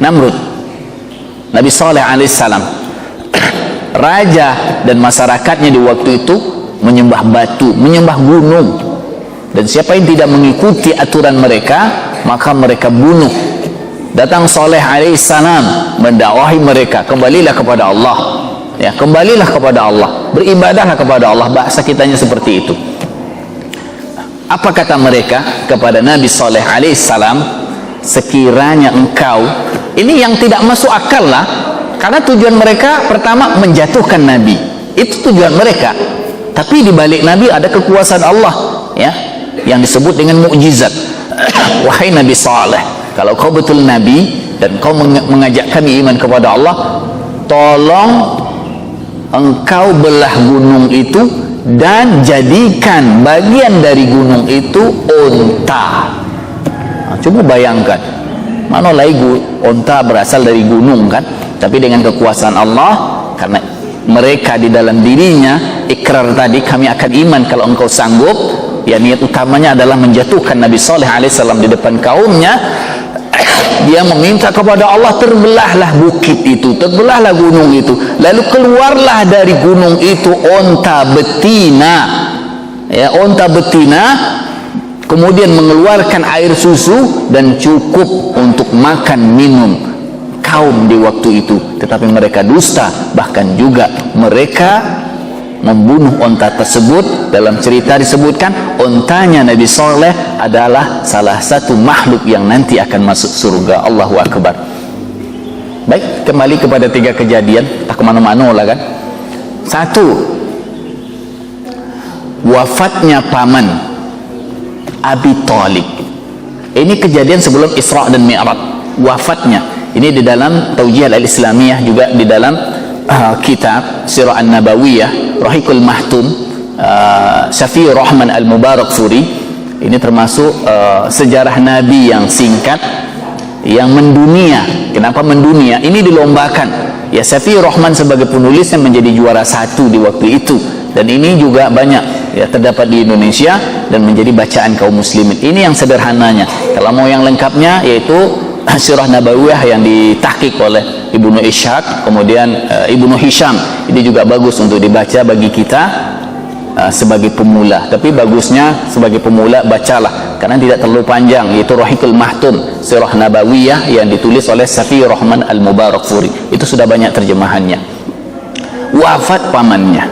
Namrud. Nabi Saleh alaihissalam, raja dan masyarakatnya di waktu itu menyembah batu, menyembah gunung, dan siapa yang tidak mengikuti aturan mereka maka mereka bunuh. Datang Saleh alaihissalam mendakwahi mereka, kembalilah kepada Allah, ya, kembalilah kepada Allah, beribadahlah kepada Allah. Bahasa kitanya seperti itu. Apa kata mereka kepada Nabi Saleh alaihissalam? Sekiranya engkau, ini yang tidak masuk akal lah, karena tujuan mereka pertama menjatuhkan Nabi, itu tujuan mereka. Tapi di balik Nabi ada kekuasaan Allah, ya, yang disebut dengan mukjizat. Wahai Nabi Saleh, kalau kau betul Nabi dan kau mengajak kami iman kepada Allah, tolong engkau belah gunung itu dan jadikan bagian dari gunung itu unta. Nah, coba bayangkan, mana lagi unta berasal dari gunung kan? Tapi dengan kekuasaan Allah, karena mereka di dalam dirinya ikrar tadi, kami akan iman kalau engkau sanggup. Ya, niat utamanya adalah menjatuhkan Nabi Saleh alaihissalam di depan kaumnya. Dia meminta kepada Allah, terbelahlah bukit itu, terbelahlah gunung itu, lalu keluarlah dari gunung itu onta betina, ya, onta betina, kemudian mengeluarkan air susu dan cukup untuk makan minum kaum di waktu itu. Tetapi mereka dusta, bahkan juga mereka membunuh onta tersebut. Dalam cerita disebutkan ontanya Nabi Saleh adalah salah satu makhluk yang nanti akan masuk surga. Allahu Akbar. Baik, kembali kepada 3 kejadian, tak kemana-mana lah kan. 1, wafatnya paman Abi Thalib. Ini kejadian sebelum Isra dan Mi'raj, wafatnya. Ini di dalam Taujih al-Islamiyah, juga di dalam kitab Sirah An-Nabawiyah, Rahikul Mahtum, Syafiur Rahman Al-Mubarakfuri. Ini termasuk sejarah Nabi yang singkat, yang mendunia. Kenapa mendunia? Ini dilombakan. Ya, Syafiur Rahman sebagai penulisnya menjadi juara 1 di waktu itu. Dan ini juga banyak, ya, terdapat di Indonesia dan menjadi bacaan kaum muslimin. Ini yang sederhananya. Kalau mau yang lengkapnya, yaitu Sirah Nabawiyah yang ditahqiq oleh Ibnu Ishaq, kemudian Ibnu Hisham. Ini juga bagus untuk dibaca bagi kita sebagai pemula. Tapi bagusnya sebagai pemula bacalah, karena tidak terlalu panjang, yaitu Rahikul Mahtum, Sirah Nabawiyah yang ditulis oleh Syafiur Rahman Al-Mubarakfuri. Itu sudah banyak terjemahannya. Wafat pamannya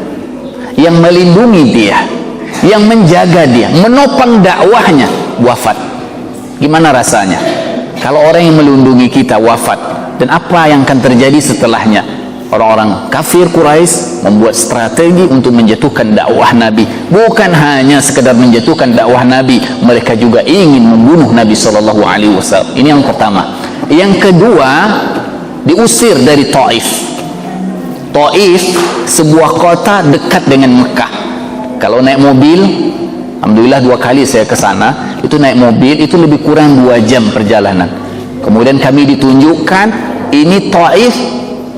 yang melindungi dia, yang menjaga dia, menopang dakwahnya, wafat. Gimana rasanya kalau orang yang melindungi kita wafat? Dan apa yang akan terjadi setelahnya? Orang-orang kafir Quraisy membuat strategi untuk menjatuhkan dakwah Nabi. Bukan hanya sekedar menjatuhkan dakwah Nabi, mereka juga ingin membunuh Nabi SAW. Ini yang pertama. Yang kedua, diusir dari Taif. Taif sebuah kota dekat dengan Mekah. Kalau naik mobil, alhamdulillah 2 kali saya ke sana, itu naik mobil itu lebih kurang 2 jam perjalanan. Kemudian kami ditunjukkan ini Taif,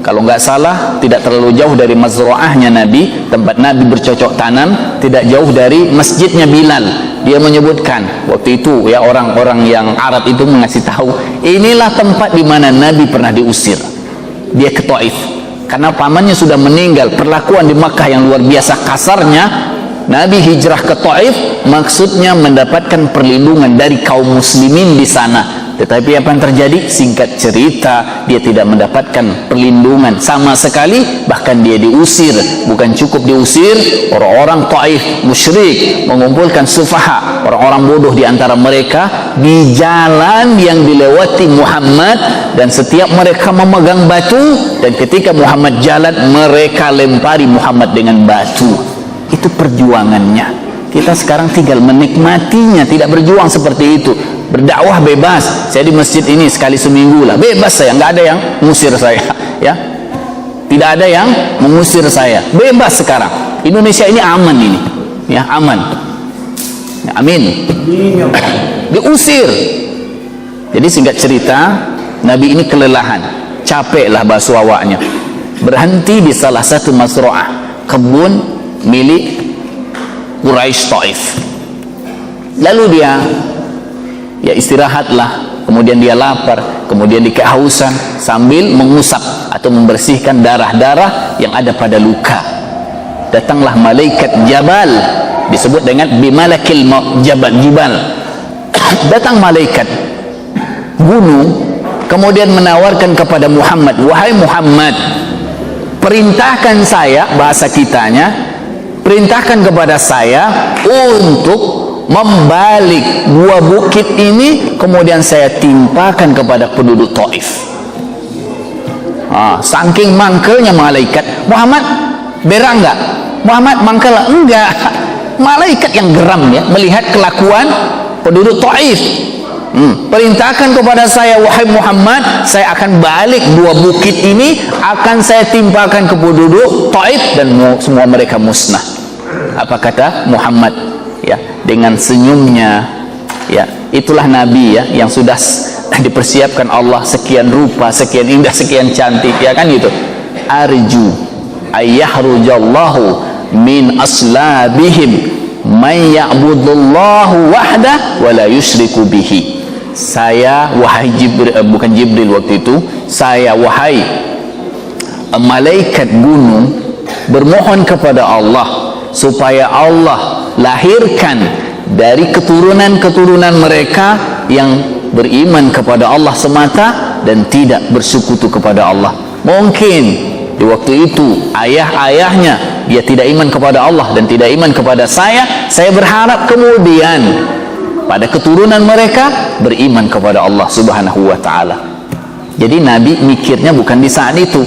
kalau nggak salah tidak terlalu jauh dari mazra'ahnya Nabi, tempat Nabi bercocok tanam, tidak jauh dari masjidnya Bilal. Dia menyebutkan waktu itu, ya, orang-orang yang Arab itu mengasih tahu, inilah tempat di mana Nabi pernah diusir. Dia ke Taif karena pamannya sudah meninggal. Perlakuan di Makkah yang luar biasa kasarnya, Nabi hijrah ke Taif maksudnya mendapatkan perlindungan dari kaum muslimin di sana. Tetapi apa yang terjadi? Singkat cerita, dia tidak mendapatkan perlindungan sama sekali, bahkan dia diusir. Bukan cukup diusir, orang-orang Taif musyrik mengumpulkan sufaha, orang-orang bodoh di antara mereka, di jalan yang dilewati Muhammad, dan setiap mereka memegang batu, dan ketika Muhammad jalan, mereka lempari Muhammad dengan batu. Itu perjuangannya. Kita sekarang tinggal menikmatinya, tidak berjuang seperti itu. Berdakwah bebas. Saya di masjid ini sekali seminggu lah, bebas saya, nggak ada yang mengusir saya, ya, tidak ada yang mengusir saya, bebas sekarang. Indonesia ini aman ini, ya, aman, ya, amin. Diusir. Jadi singkat cerita, Nabi ini kelelahan, capeklah basuh awaknya, berhenti di salah satu masro'ah, kebun milik Quraisy Taif. Lalu dia, ya, istirahatlah, kemudian dia lapar, kemudian dia kehausan, sambil mengusap atau membersihkan darah-darah yang ada pada luka. Datanglah malaikat Jabal, disebut dengan bimalakil jibal. Datang malaikat gunung kemudian menawarkan kepada Muhammad, wahai Muhammad, perintahkan saya, bahasa kitanya, perintahkan kepada saya untuk membalik dua bukit ini, kemudian saya timpakan kepada penduduk Taif. Saking mangkelnya malaikat. Muhammad berang enggak? Muhammad mangkel enggak? Malaikat yang geram ya melihat kelakuan penduduk Taif. Perintahkan kepada saya, wahai Muhammad, saya akan balik dua bukit ini, akan saya timpakan ke penduduk Taif dan semua mereka musnah. Apa kata Muhammad? Ya, dengan senyumnya. Ya, itulah Nabi ya yang sudah dipersiapkan Allah sekian rupa, sekian indah, sekian cantik, ya kan gitu. Arju ayyahrujallahu min aslabihim man ya'budullahu wahdah wa la yusyriku bihi. Saya, wahai Jibril, bukan Jibril waktu itu, saya, wahai malaikat gunung, bermohon kepada Allah supaya Allah lahirkan dari keturunan-keturunan mereka yang beriman kepada Allah semata dan tidak bersekutu kepada Allah. Mungkin di waktu itu ayah-ayahnya dia tidak iman kepada Allah dan tidak iman kepada saya berharap kemudian pada keturunan mereka beriman kepada Allah Subhanahu wa ta'ala. Jadi Nabi mikirnya bukan di saat itu.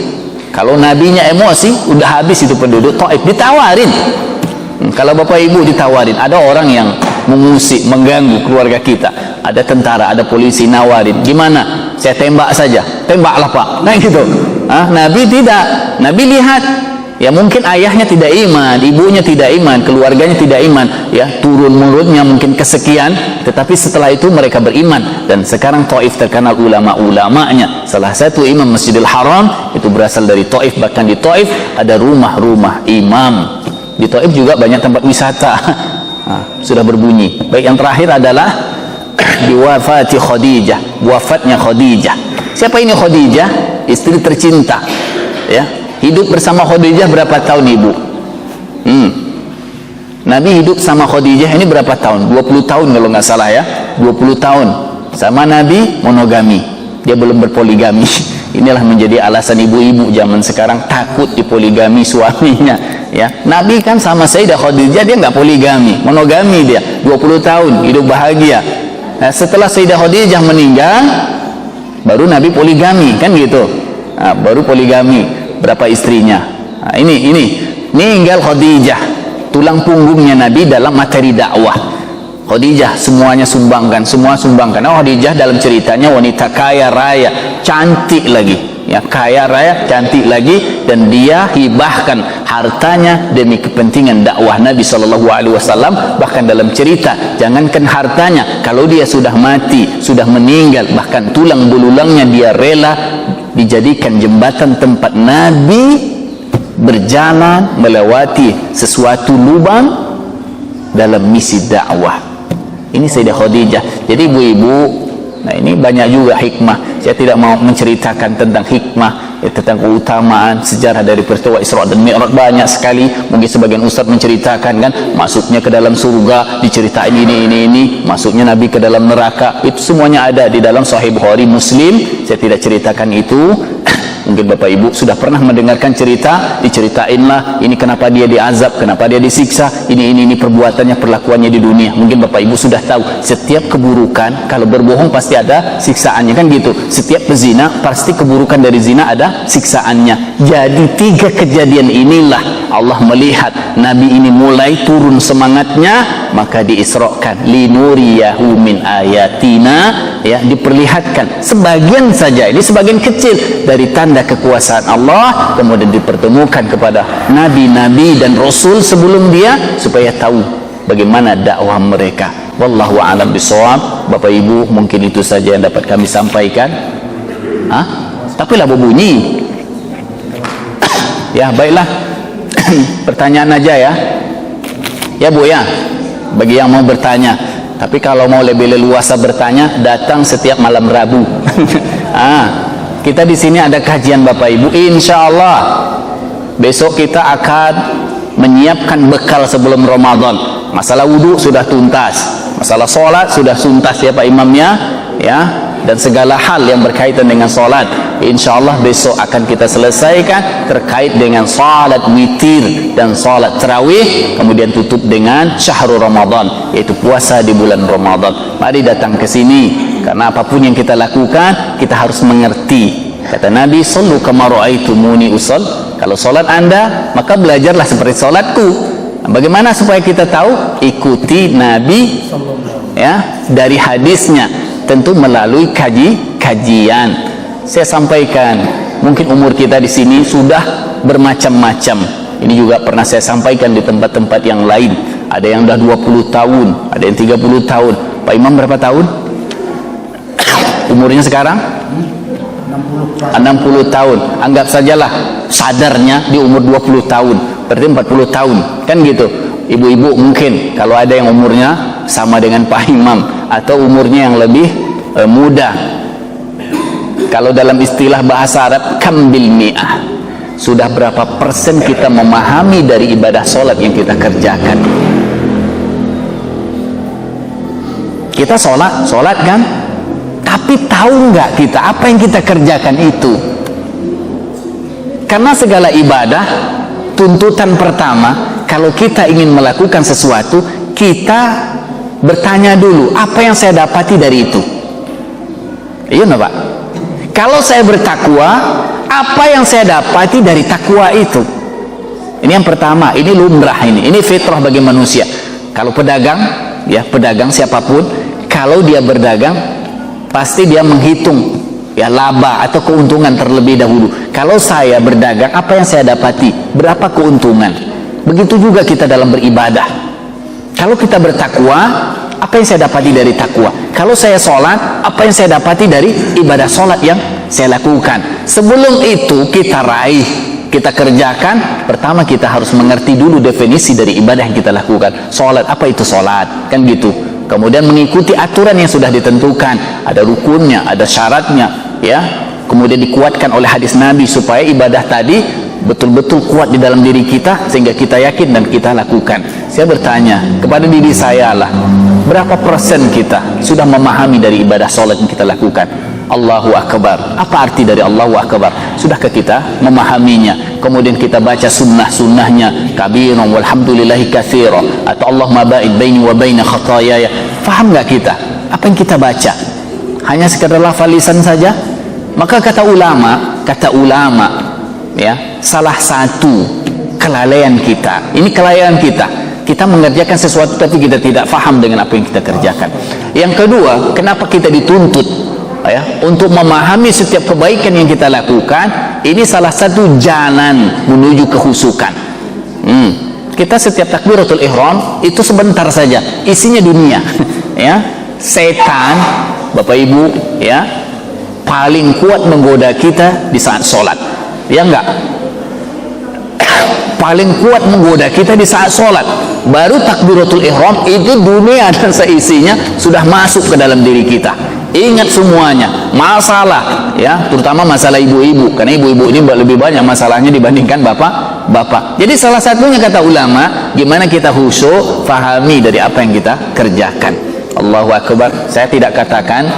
Kalau nabinya emosi, udah habis itu penduduk Taif, ditawarin. Kalau bapak ibu ditawarin, ada orang yang mengusik, mengganggu keluarga kita, ada tentara, ada polisi nawarin, gimana? Saya tembak saja. Tembaklah pak. Nah gitu. Nabi tidak. Nabi lihat, ya mungkin ayahnya tidak iman, ibunya tidak iman, keluarganya tidak iman, ya turun menurutnya mungkin kesekian, tetapi setelah itu mereka beriman. Dan sekarang Taif terkenal ulama-ulamanya. Salah satu imam Masjidil Haram itu berasal dari Taif. Bahkan di Taif ada rumah-rumah imam. Di Taif juga banyak tempat wisata. Sudah berbunyi. Baik, yang terakhir adalah biwafati Khadijah, wafatnya Khadijah. Siapa ini Khadijah? Istri tercinta, ya. Hidup bersama Khadijah berapa tahun ibu? Nabi hidup sama Khadijah ini berapa tahun? 20 tahun kalau nggak salah ya. 20 tahun sama Nabi monogami. Dia belum berpoligami. Inilah menjadi alasan ibu-ibu zaman sekarang takut dipoligami suaminya, ya. Nabi kan sama Sayyidah Khadijah dia nggak poligami, monogami dia 20 tahun hidup bahagia. Nah, setelah Sayyidah Khadijah meninggal baru Nabi poligami, kan gitu. Baru poligami. Berapa istrinya? Ini meninggal Khadijah, tulang punggungnya Nabi dalam materi dakwah. Khadijah semuanya sumbangkan, semua sumbangkan. Khadijah dalam ceritanya wanita kaya raya, cantik lagi, ya kaya raya, cantik lagi, dan dia hibahkan hartanya demi kepentingan dakwah Nabi SAW. Bahkan dalam cerita, jangankan hartanya, kalau dia sudah mati, sudah meninggal, bahkan tulang belulangnya dia rela dijadikan jembatan tempat Nabi berjalan melewati sesuatu lubang dalam misi dakwah. Ini Sayyidah Khadijah. Jadi ibu-ibu, nah ini banyak juga hikmah. Saya tidak mau menceritakan tentang hikmah, ya, tentang keutamaan sejarah dari peristiwa Isra dan Mi'raj banyak sekali. Mungkin sebagian ustaz menceritakan kan, masuknya ke dalam surga diceritain ini, masuknya Nabi ke dalam neraka. Itu semuanya ada di dalam Sahih Bukhari, Muslim. Saya tidak ceritakan itu. Mungkin bapak ibu sudah pernah mendengarkan cerita, diceritainlah ini kenapa dia diazab, kenapa dia disiksa, ini perbuatannya, perlakuannya di dunia. Mungkin bapak ibu sudah tahu setiap keburukan kalau berbohong pasti ada siksaannya, kan gitu. Setiap pezina pasti keburukan dari zina ada siksaannya. Jadi 3 kejadian inilah Allah melihat Nabi ini mulai turun semangatnya, maka diisrokan linuriyahu min ayatina, ya, diperlihatkan sebagian saja, ini sebagian kecil dari tanda kekuasaan Allah, kemudian dipertemukan kepada nabi-nabi dan rasul sebelum dia supaya tahu bagaimana dakwah mereka. Wallahu a'lam bishawab. Bapak Ibu, mungkin itu saja yang dapat kami sampaikan. Tapi lah berbunyi. Ya, baiklah. Pertanyaan aja ya. Ya Bu ya. Bagi yang mau bertanya. Tapi kalau mau lebih leluasa bertanya, datang setiap malam Rabu. Kita di sini ada kajian Bapak Ibu. Insya Allah besok kita akan menyiapkan bekal sebelum Ramadan. Masalah wudhu sudah tuntas, masalah sholat sudah tuntas ya Pak Imamnya, ya. dan segala hal yang berkaitan dengan solat insyaallah besok akan kita selesaikan terkait dengan solat witir dan solat tarawih, kemudian tutup dengan syahrul Ramadan, yaitu puasa di bulan Ramadan. Mari datang ke sini, karena apapun yang kita lakukan kita harus mengerti. Kata Nabi, sallu kama ra'aitumuni usall. Kalau solat Anda, maka belajarlah seperti solatku. Bagaimana supaya kita tahu? Ikuti Nabi ya, dari hadisnya, tentu melalui kajian. Saya sampaikan, mungkin umur kita di sini sudah bermacam-macam. Ini juga pernah saya sampaikan di tempat-tempat yang lain. Ada yang sudah 20 tahun, ada yang 30 tahun. Pak Imam berapa tahun? Umurnya sekarang? 60 tahun. Anggap sajalah sadarnya di umur 20 tahun. Berarti 40 tahun. Kan gitu. Ibu-ibu mungkin kalau ada yang umurnya sama dengan Pak Imam atau umurnya yang lebih muda. Kalau dalam istilah bahasa Arab, kam bil mi'ah. Sudah berapa persen kita memahami dari ibadah solat yang kita kerjakan? Kita solat kan? Tapi tahu nggak kita apa yang kita kerjakan itu? Karena segala ibadah, tuntutan pertama, kalau kita ingin melakukan sesuatu, kita bertanya dulu, apa yang saya dapati dari itu? Iya nggak Pak? Kalau saya bertakwa, apa yang saya dapati dari takwa itu? Ini yang pertama, ini lumrah, ini fitrah bagi manusia. Kalau pedagang, ya pedagang siapapun, kalau dia berdagang, pasti dia menghitung ya laba atau keuntungan terlebih dahulu. Kalau saya berdagang, apa yang saya dapati? Berapa keuntungan? Begitu juga kita dalam beribadah. Kalau kita bertakwa, apa yang saya dapati dari takwa? Kalau saya sholat, apa yang saya dapati dari ibadah sholat yang saya lakukan? Sebelum itu kita raih, kita kerjakan, pertama kita harus mengerti dulu definisi dari ibadah yang kita lakukan. Sholat, apa itu sholat? Kan gitu. Kemudian mengikuti aturan yang sudah ditentukan, ada rukunnya, ada syaratnya, ya. Kemudian dikuatkan oleh hadis Nabi supaya ibadah tadi betul-betul kuat di dalam diri kita sehingga kita yakin dan kita lakukan. Saya bertanya kepada diri saya lah, berapa persen kita sudah memahami dari ibadah sholat yang kita lakukan? Allahu Akbar. Apa arti dari Allahu Akbar? Sudahkah kita memahaminya? Kemudian kita baca sunnah-sunnahnya, kabiran walhamdulillahi katsira, atau Allahumma ba'id baini wa baina khataayaya. Faham nggak kita? Apa yang kita baca? Hanya sekadar lafal lisan saja? Maka kata ulama, ya, salah satu kelalaian kita, ini kelalaian kita mengerjakan sesuatu tapi kita tidak faham dengan apa yang kita kerjakan. Yang kedua, kenapa kita dituntut ya untuk memahami setiap kebaikan yang kita lakukan? Ini salah satu jalan menuju kehusukan. Kita setiap takbiratul ihram itu sebentar saja, isinya dunia. Ya, setan, Bapak Ibu, ya, paling kuat menggoda kita di saat sholat. Ya enggak? Paling kuat menggoda kita di saat sholat. Baru takbiratul ihram itu dunia dan seisinya sudah masuk ke dalam diri kita. Ingat semuanya, masalah ya, terutama masalah ibu-ibu, karena ibu-ibu ini lebih banyak masalahnya dibandingkan bapak-bapak. Jadi salah satunya kata ulama, gimana kita khusyuk, fahami dari apa yang kita kerjakan. Allahu Akbar. Saya tidak katakan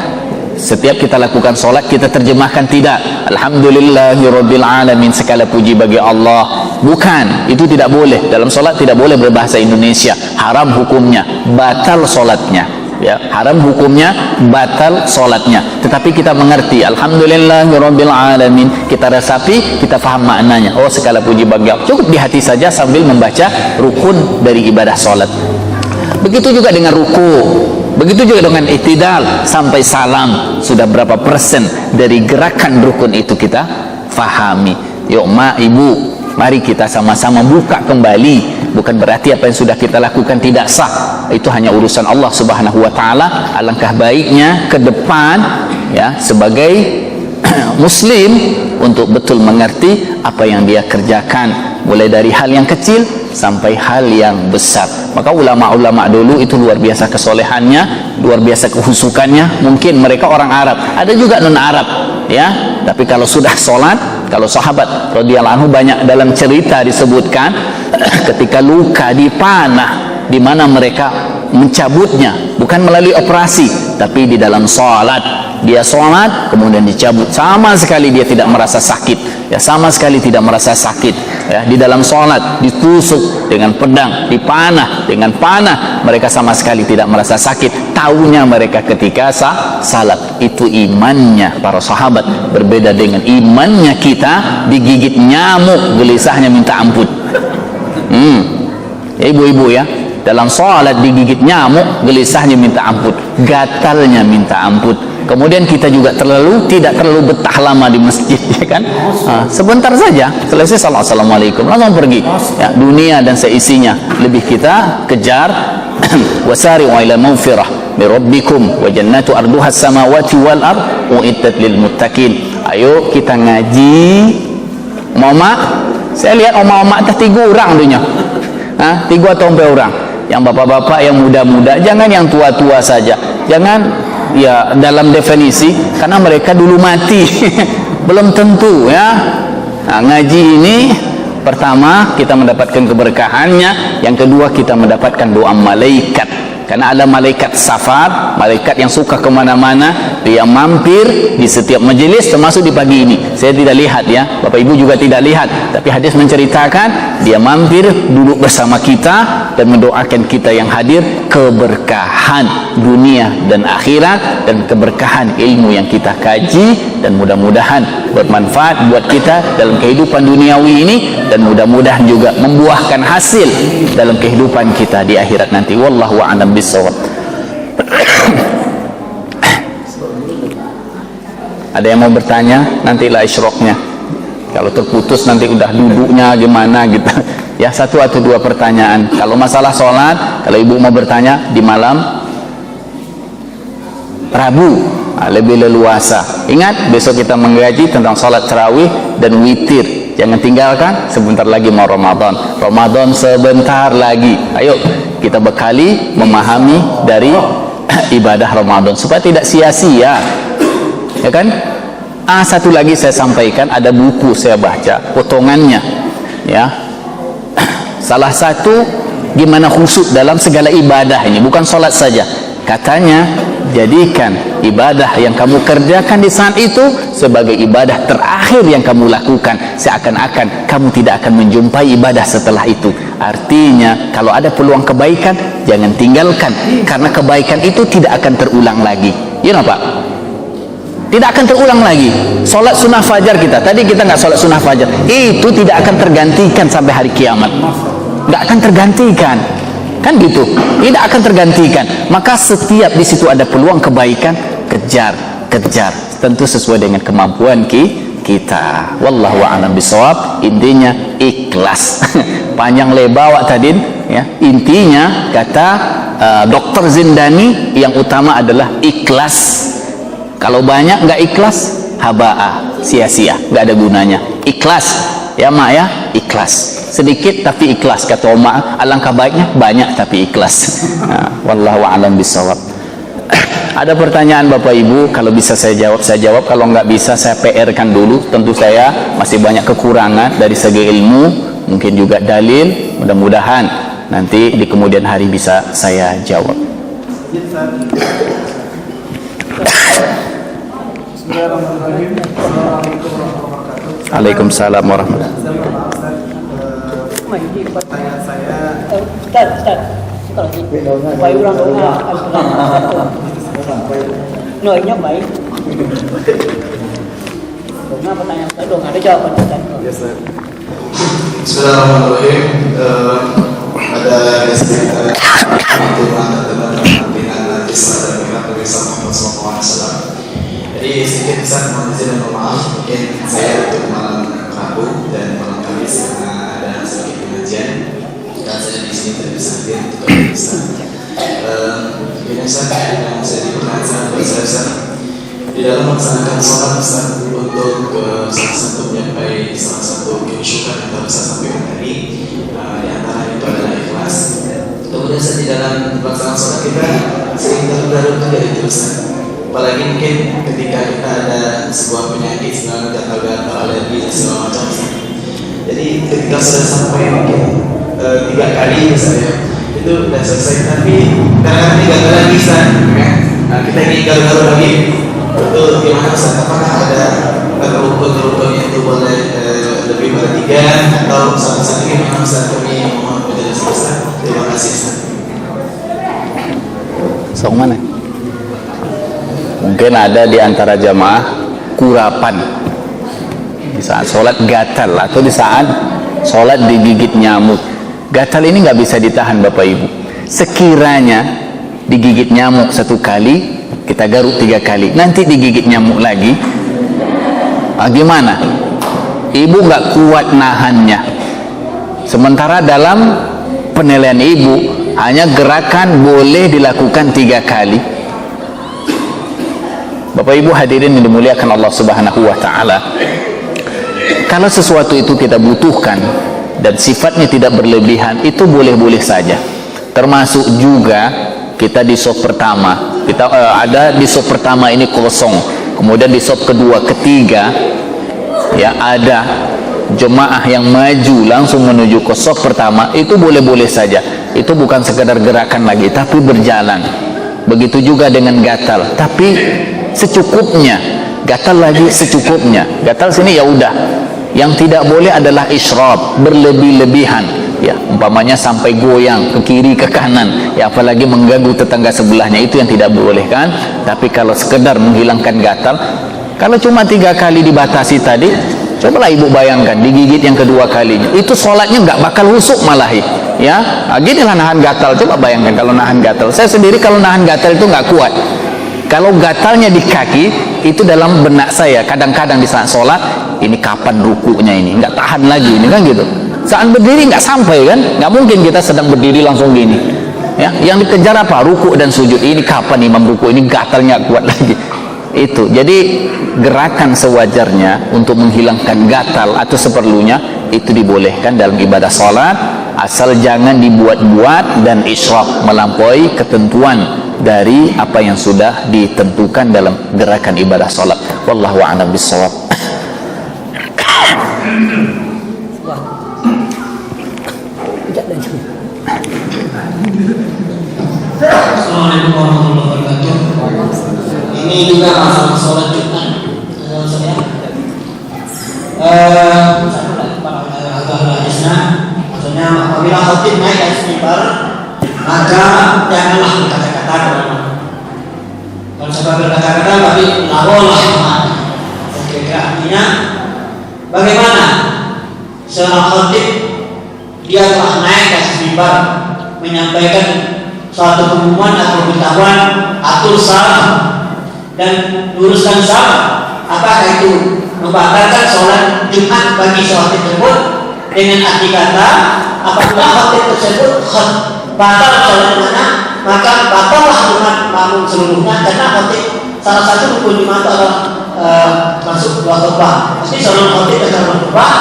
setiap kita lakukan solat kita terjemahkan, tidak. Alhamdulillahirabbil alamin, segala puji bagi Allah. Bukan, itu tidak boleh. Dalam solat tidak boleh berbahasa Indonesia, haram hukumnya, batal solatnya. Ya, haram hukumnya, batal solatnya. Tetapi kita mengerti, alhamdulillahirabbil alamin, kita resapi, kita faham maknanya. Oh, segala puji bagi Allah. Cukup di hati saja sambil membaca rukun dari ibadah solat. Begitu juga dengan ruku, begitu juga dengan i'tidal sampai salam. Sudah berapa persen dari gerakan rukun itu kita fahami? Yuk ibu, mari kita sama-sama buka kembali. Bukan berarti apa yang sudah kita lakukan tidak sah, itu hanya urusan Allah Subhanahu wa taala. Alangkah baiknya ke depan ya, sebagai muslim untuk betul mengerti apa yang dia kerjakan, mulai dari hal yang kecil sampai hal yang besar. Maka ulama-ulama dulu itu luar biasa kesolehannya, luar biasa kehusukannya. Mungkin mereka orang Arab, ada juga non Arab ya, tapi kalau sudah sholat, kalau sahabat radhiyallahu anhu banyak dalam cerita disebutkan ketika luka dipanah, di mana mereka mencabutnya bukan melalui operasi tapi di dalam sholat. Dia sholat kemudian dicabut, sama sekali dia tidak merasa sakit, ya sama sekali tidak merasa sakit, ya di dalam sholat ditusuk dengan pedang, dipanah dengan panah, mereka sama sekali tidak merasa sakit. Taunya mereka ketika salat. Itu imannya para sahabat, berbeda dengan imannya kita. Digigit nyamuk gelisahnya minta ampun. Ya, ibu-ibu ya, dalam sholat digigit nyamuk gelisahnya minta ampun, gatalnya minta ampun. Kemudian kita juga tidak terlalu betah lama di masjid, ya kan? Sebentar saja selesai salat, assalamualaikum, langsung pergi, ya, dunia dan seisinya lebih kita kejar. Wasari'u ila maghfirah min rabbikum wa jannatu arduha as-samawati wal ard uiddat lil muttaqin. Ayo kita ngaji. Mama, saya lihat oma-oma teh 3 orang dunia. 3 atau 4 orang. Yang bapak-bapak, yang muda-muda, jangan yang tua-tua saja. Jangan ya dalam definisi karena mereka dulu mati. Belum tentu ya. Ngaji ini pertama kita mendapatkan keberkahannya, yang kedua kita mendapatkan doa malaikat, karena ada malaikat safar, malaikat yang suka kemana-mana, dia mampir di setiap majelis, termasuk di pagi ini. Saya tidak lihat ya, Bapak Ibu juga tidak lihat, tapi hadis menceritakan dia mampir duduk bersama kita dan mendoakan kita yang hadir keberkahan dunia dan akhirat, dan keberkahan ilmu yang kita kaji, dan mudah-mudahan bermanfaat buat kita dalam kehidupan duniawi ini, dan mudah-mudahan juga membuahkan hasil dalam kehidupan kita di akhirat nanti. Wallahu a'lam bishawab. Ada yang mau bertanya? Nantilah isyroknya. Kalau terputus nanti udah duduknya gimana gitu. Ya, 1 atau 2 pertanyaan. Kalau masalah sholat, kalau ibu mau bertanya di malam Rabu, lebih leluasa. Ingat, besok kita menggaji tentang sholat tarawih dan witir. Jangan tinggalkan, sebentar lagi mau Ramadan. Ramadan sebentar lagi. Ayo kita bekali memahami dari ibadah Ramadan supaya tidak sia-sia, ya kan? Satu lagi saya sampaikan, ada buku saya baca potongannya, ya. Salah satu gimana khusyuk dalam segala ibadah ini, bukan sholat saja. Katanya, jadikan ibadah yang kamu kerjakan di saat itu sebagai ibadah terakhir yang kamu lakukan, seakan-akan kamu tidak akan menjumpai ibadah setelah itu. Artinya, kalau ada peluang kebaikan, jangan tinggalkan, karena kebaikan itu tidak akan terulang lagi. You know, Pak? Tidak akan terulang lagi. Sholat sunnah fajar tadi kita nggak sholat sunnah fajar, itu tidak akan tergantikan sampai hari kiamat. Nggak akan tergantikan. Kan gitu, tidak akan tergantikan. Maka setiap di situ ada peluang kebaikan, kejar, tentu sesuai dengan kemampuan kita. Wallahu a'lam bishawab. Intinya ikhlas. Panjang lebar tadi ya. Intinya kata Dr. Zindani, yang utama adalah ikhlas. Kalau banyak nggak ikhlas, haba'ah, sia-sia, nggak ada gunanya. Ikhlas ya mak ya, ikhlas. Sedikit tapi ikhlas, kata Oma. Alangkah baiknya banyak tapi ikhlas. Wallahu a'lam bishawab. Ada pertanyaan Bapak Ibu? Kalau bisa saya jawab. Kalau nggak bisa saya PR-kan dulu. Tentu saya masih banyak kekurangan dari segi ilmu, mungkin juga dalil. Mudah-mudahan nanti di kemudian hari bisa saya jawab. Waalaikumsalam warahmatullahi wabarakatuh. Pertanyaan saya, Ustaz, supaya ulang doa. Noinya baik. Doa pertanyaan saya dong, ada jawaban Ustaz. ya Ustaz. Bismillahirrahmanirrahim. Ada cerita untuk teman-teman pimpinan Najis dan pimpinan Pemirsa Muhammad SAW. Jadi sedikit Ustaz mohon izin dan maaf, mungkin saya untuk malam Rabu dan malam Kamis karena ada sedikit pengajian dan saya di sini tidak bisa hadir untuk Ustaz. Ini Ustaz yang saya diperhatikan Ustaz di dalam melaksanakan sholat Ustaz untuk salah satu menyampaikan salah satu kesyukuran yang telah Ustaz sampaikan tadi, di antara itu adalah ikhlas. Kemudian Ustaz di dalam pelaksanaan sholat kita sering terlalu tidak itu Ustaz. Apalagi mungkin ketika kita ada sebuah penyakit segala gatal-gatal, alergi dan segala macam. Jadi ketika sudah sampai mungkin 3 kali misalnya itu sudah selesai, tapi kadang-kadang gagal lagi Ustaz, ya? Kita ingin gagal lagi. Betul, gimana Ustaz? Apakah ada rukun-rukunnya itu boleh lebih pada 3 atau satu-satu ini memang Ustaz kami mohon penjelasan Ustaz. Terima kasih Ustaz. Sok mana? Mungkin ada di antara jamaah kurapan di saat sholat gatal, atau di saat sholat digigit nyamuk. Gatal ini nggak bisa ditahan Bapak Ibu. Sekiranya digigit nyamuk 1 kali, kita garuk 3 kali, nanti digigit nyamuk lagi, gimana? Ibu nggak kuat nahannya. Sementara dalam penilaian ibu hanya gerakan boleh dilakukan 3 kali. Bapak Ibu hadirin yang dimuliakan Allah Subhanahu wa taala, kalau sesuatu itu kita butuhkan dan sifatnya tidak berlebihan, itu boleh-boleh saja. Termasuk juga kita di sop pertama, kita ada di sop pertama ini kosong, kemudian di sop kedua, ketiga, ya ada jemaah yang maju langsung menuju ke sop pertama, itu boleh-boleh saja. Itu bukan sekedar gerakan lagi, tapi berjalan. Begitu juga dengan gatal, tapi secukupnya. Gatal lagi secukupnya. Gatal sini ya udah. Yang tidak boleh adalah isyrab, berlebih-lebihan. Ya, umpamanya sampai goyang ke kiri ke kanan, ya apalagi mengganggu tetangga sebelahnya, itu yang tidak boleh kan. Tapi kalau sekedar menghilangkan gatal, kalau cuma 3 kali dibatasi tadi, cobalah ibu bayangkan digigit yang kedua kalinya, itu sholatnya nggak bakal husuk malah ya. Ginilah nahan gatal, coba bayangkan kalau nahan gatal. Saya sendiri kalau nahan gatal itu nggak kuat. Kalau gatalnya di kaki, itu dalam benak saya kadang-kadang di saat sholat, ini kapan rukunya ini, nggak tahan lagi ini kan gitu. Saat berdiri nggak sampai kan, nggak mungkin kita sedang berdiri langsung gini ya. Yang dikejar apa? Ruku dan sujud. Ini kapan imam ruku, ini gatalnya kuat lagi. Itu jadi gerakan sewajarnya untuk menghilangkan gatal atau seperlunya, itu dibolehkan dalam ibadah sholat, asal jangan dibuat-buat dan israf, melampaui ketentuan dari apa yang sudah ditentukan dalam gerakan ibadah sholat. Wallahu a'lam bishawab. Assalamualaikum warahmatullahi wabarakatuh. Ini juga masalah sholat Jumat. Maksudnya apabila khatib naik dari mimbar, maka janganlah berkata-kata kalau sebab berkata-kata tapi lawalah. Kira-kira artinya bagaimana seorang khatib dia telah naik dari mimbar menyampaikan suatu pengumuman atau beritahuan atur salam dan luruskan salam, apakah itu membatalkan sholat Jumat bagi sholat tersebut? Dengan arti kata apabila khatib tersebut batal sholat mana, maka batallah Jumat makmum seluruhnya, karena khatib salah satu rukun Jumat adalah masuk 2 khutbah. Jadi seorang khatib akan berkhutbah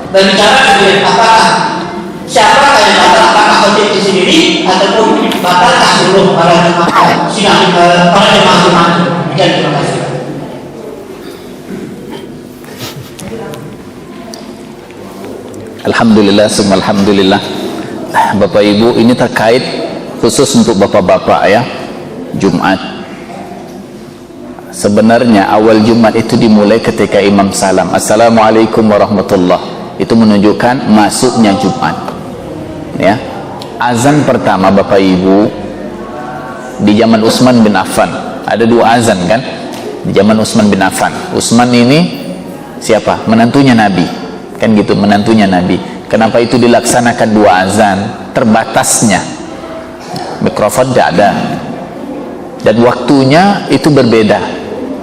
berbicara dengan apakah siapa yang batal, apakah khatib itu sendiri ataupun batalkah seluruh para jemaah sidang para jemaah Jumat. Terima kasih. Alhamdulillah, semua alhamdulillah. Bapak Ibu, ini terkait khusus untuk bapak-bapak ya, Jumat. Sebenarnya awal Jumat itu dimulai ketika imam salam, Assalamualaikum warahmatullah. Itu menunjukkan masuknya Jumat. Ya. Azan pertama Bapak Ibu di zaman Utsman bin Affan. Ada 2 azan kan? Di zaman Utsman bin Affan. Utsman ini siapa? Menantunya Nabi. Kan gitu, menantunya Nabi. Kenapa itu dilaksanakan 2 azan? Terbatasnya mikrofon tidak ada dan waktunya itu berbeda.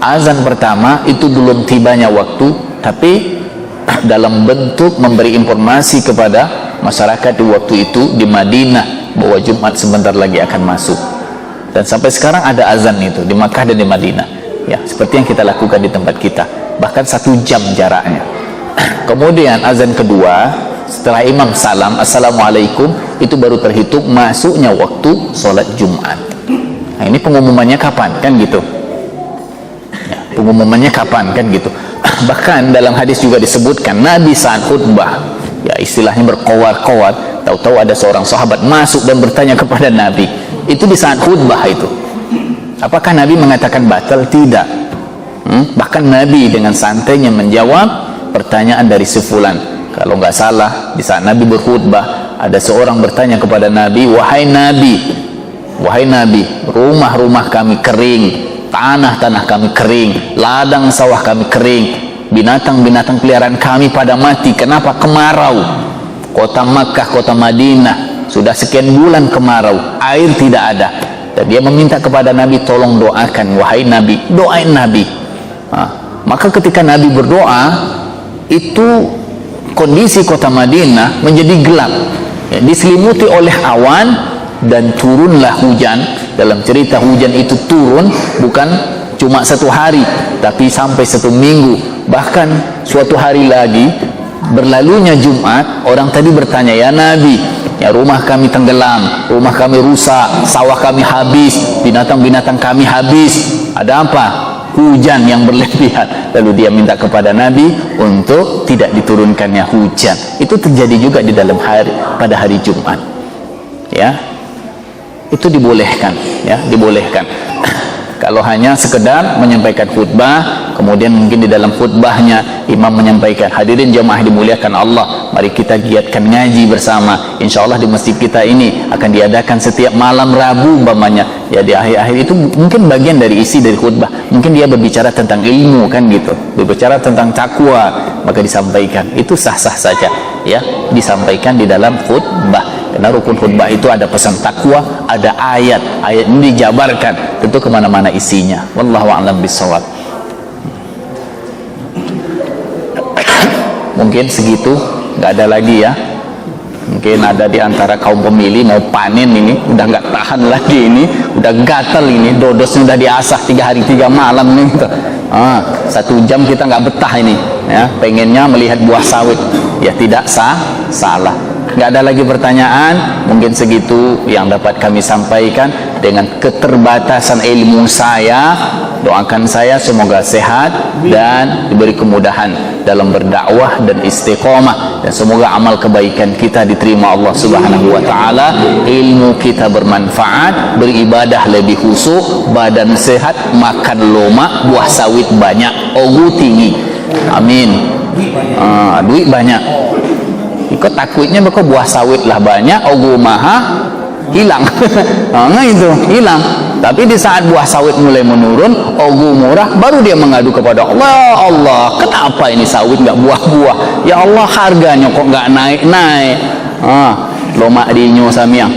Azan pertama itu belum tibanya waktu, tapi dalam bentuk memberi informasi kepada masyarakat di waktu itu di Madinah bahwa Jumat sebentar lagi akan masuk. Dan sampai sekarang ada azan itu di Makkah dan di Madinah ya, seperti yang kita lakukan di tempat kita, bahkan 1 jam jaraknya. Kemudian azan kedua setelah imam salam Assalamualaikum, itu baru terhitung masuknya waktu sholat Jumat. Nah, ini pengumumannya kapan kan gitu ya, pengumumannya kapan kan gitu. Bahkan dalam hadis juga disebutkan Nabi saat khutbah ya, istilahnya berkowar-kowar, tahu-tahu ada seorang sahabat masuk dan bertanya kepada Nabi, itu di saat khutbah itu Apakah Nabi mengatakan batal? Tidak. Bahkan Nabi dengan santainya menjawab pertanyaan dari si fulan. Kalau nggak salah, di saat Nabi berkhutbah, ada seorang bertanya kepada Nabi, wahai Nabi, rumah-rumah kami kering, tanah-tanah kami kering, ladang sawah kami kering, binatang-binatang peliharaan kami pada mati. Kenapa? Kemarau. Kota Makkah, kota Madinah sudah sekian bulan kemarau, air tidak ada. Dan dia meminta kepada Nabi, tolong doakan, wahai Nabi, doain Nabi. Maka ketika Nabi berdoa, itu kondisi kota Madinah menjadi gelap, ya, diselimuti oleh awan, dan turunlah hujan. Dalam cerita hujan itu turun bukan cuma 1 hari, tapi sampai 1 minggu. Bahkan suatu hari lagi, berlalunya Jumat, orang tadi bertanya, ya Nabi, ya rumah kami tenggelam, rumah kami rusak, sawah kami habis, binatang-binatang kami habis. Ada apa? Hujan yang berlebihan. Lalu dia minta kepada Nabi untuk tidak diturunkannya hujan. Itu terjadi juga di dalam pada hari Jumat. Ya, itu dibolehkan, ya, dibolehkan. Kalau hanya sekedar menyampaikan khutbah, kemudian mungkin di dalam khutbahnya imam menyampaikan, hadirin jamaah dimuliakan Allah, mari kita giatkan ngaji bersama. Insya Allah di masjid kita ini akan diadakan setiap malam Rabu umpamanya. Ya, di akhir-akhir itu mungkin bagian dari isi dari khutbah. Mungkin dia berbicara tentang ilmu, kan gitu, berbicara tentang takwa, maka disampaikan. Itu sah-sah saja, ya, disampaikan di dalam khutbah. Karena rukun khutbah itu ada pesan takwa, ada ayat ini dijabarkan, tentu kemana-mana isinya. Wallahu a'lam bishawab. Mungkin segitu, nggak ada lagi ya. Mungkin ada di antara kaum pemilih mau panen ini, udah nggak tahan lagi ini, udah gatal ini, dodosnya udah diasah 3 hari 3 malam nih. 1 jam kita nggak betah ini, ya, pengennya melihat buah sawit. Ya tidak salah. Nggak ada lagi pertanyaan. Mungkin segitu yang dapat kami sampaikan. Dengan keterbatasan ilmu saya, doakan saya semoga sehat dan diberi kemudahan dalam berdakwah dan istiqomah, dan semoga amal kebaikan kita diterima Allah Subhanahu wa taala, ilmu kita bermanfaat, beribadah lebih khusyuk, badan sehat, makan lomak, buah sawit banyak, ogu tinggi. Amin. Duit banyak. Ikut takutnya bakal buah sawit lah banyak, ogu maha hilang. Itu hilang. Tapi di saat buah sawit mulai menurun, ogu murah, baru dia mengadu kepada Allah, Allah, kenapa ini sawit nggak buah-buah? Ya Allah, harganya kok nggak naik-naik? Lomak dinyo samiang.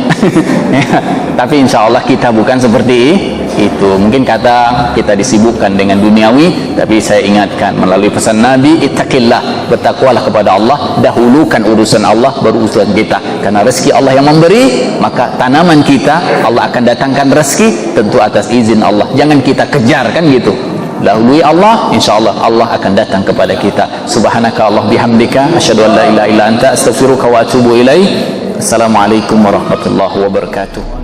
Tapi insya Allah kita bukan seperti itu. Mungkin kata kita disibukkan dengan duniawi, tapi saya ingatkan melalui pesan Nabi, ittaqillah, bertakwalah kepada Allah, dahulukan urusan Allah baru urusan kita. Karena rezeki Allah yang memberi, maka tanaman kita Allah akan datangkan rezeki tentu atas izin Allah. Jangan kita kejar, kan gitu. Dahului Allah, insya Allah Allah akan datang kepada kita. Subhanaka Allah bihamdika, asyhadu an la ilaha illa anta, astaghfiruka wa atubu ilaik. Assalamualaikum warahmatullahi wabarakatuh.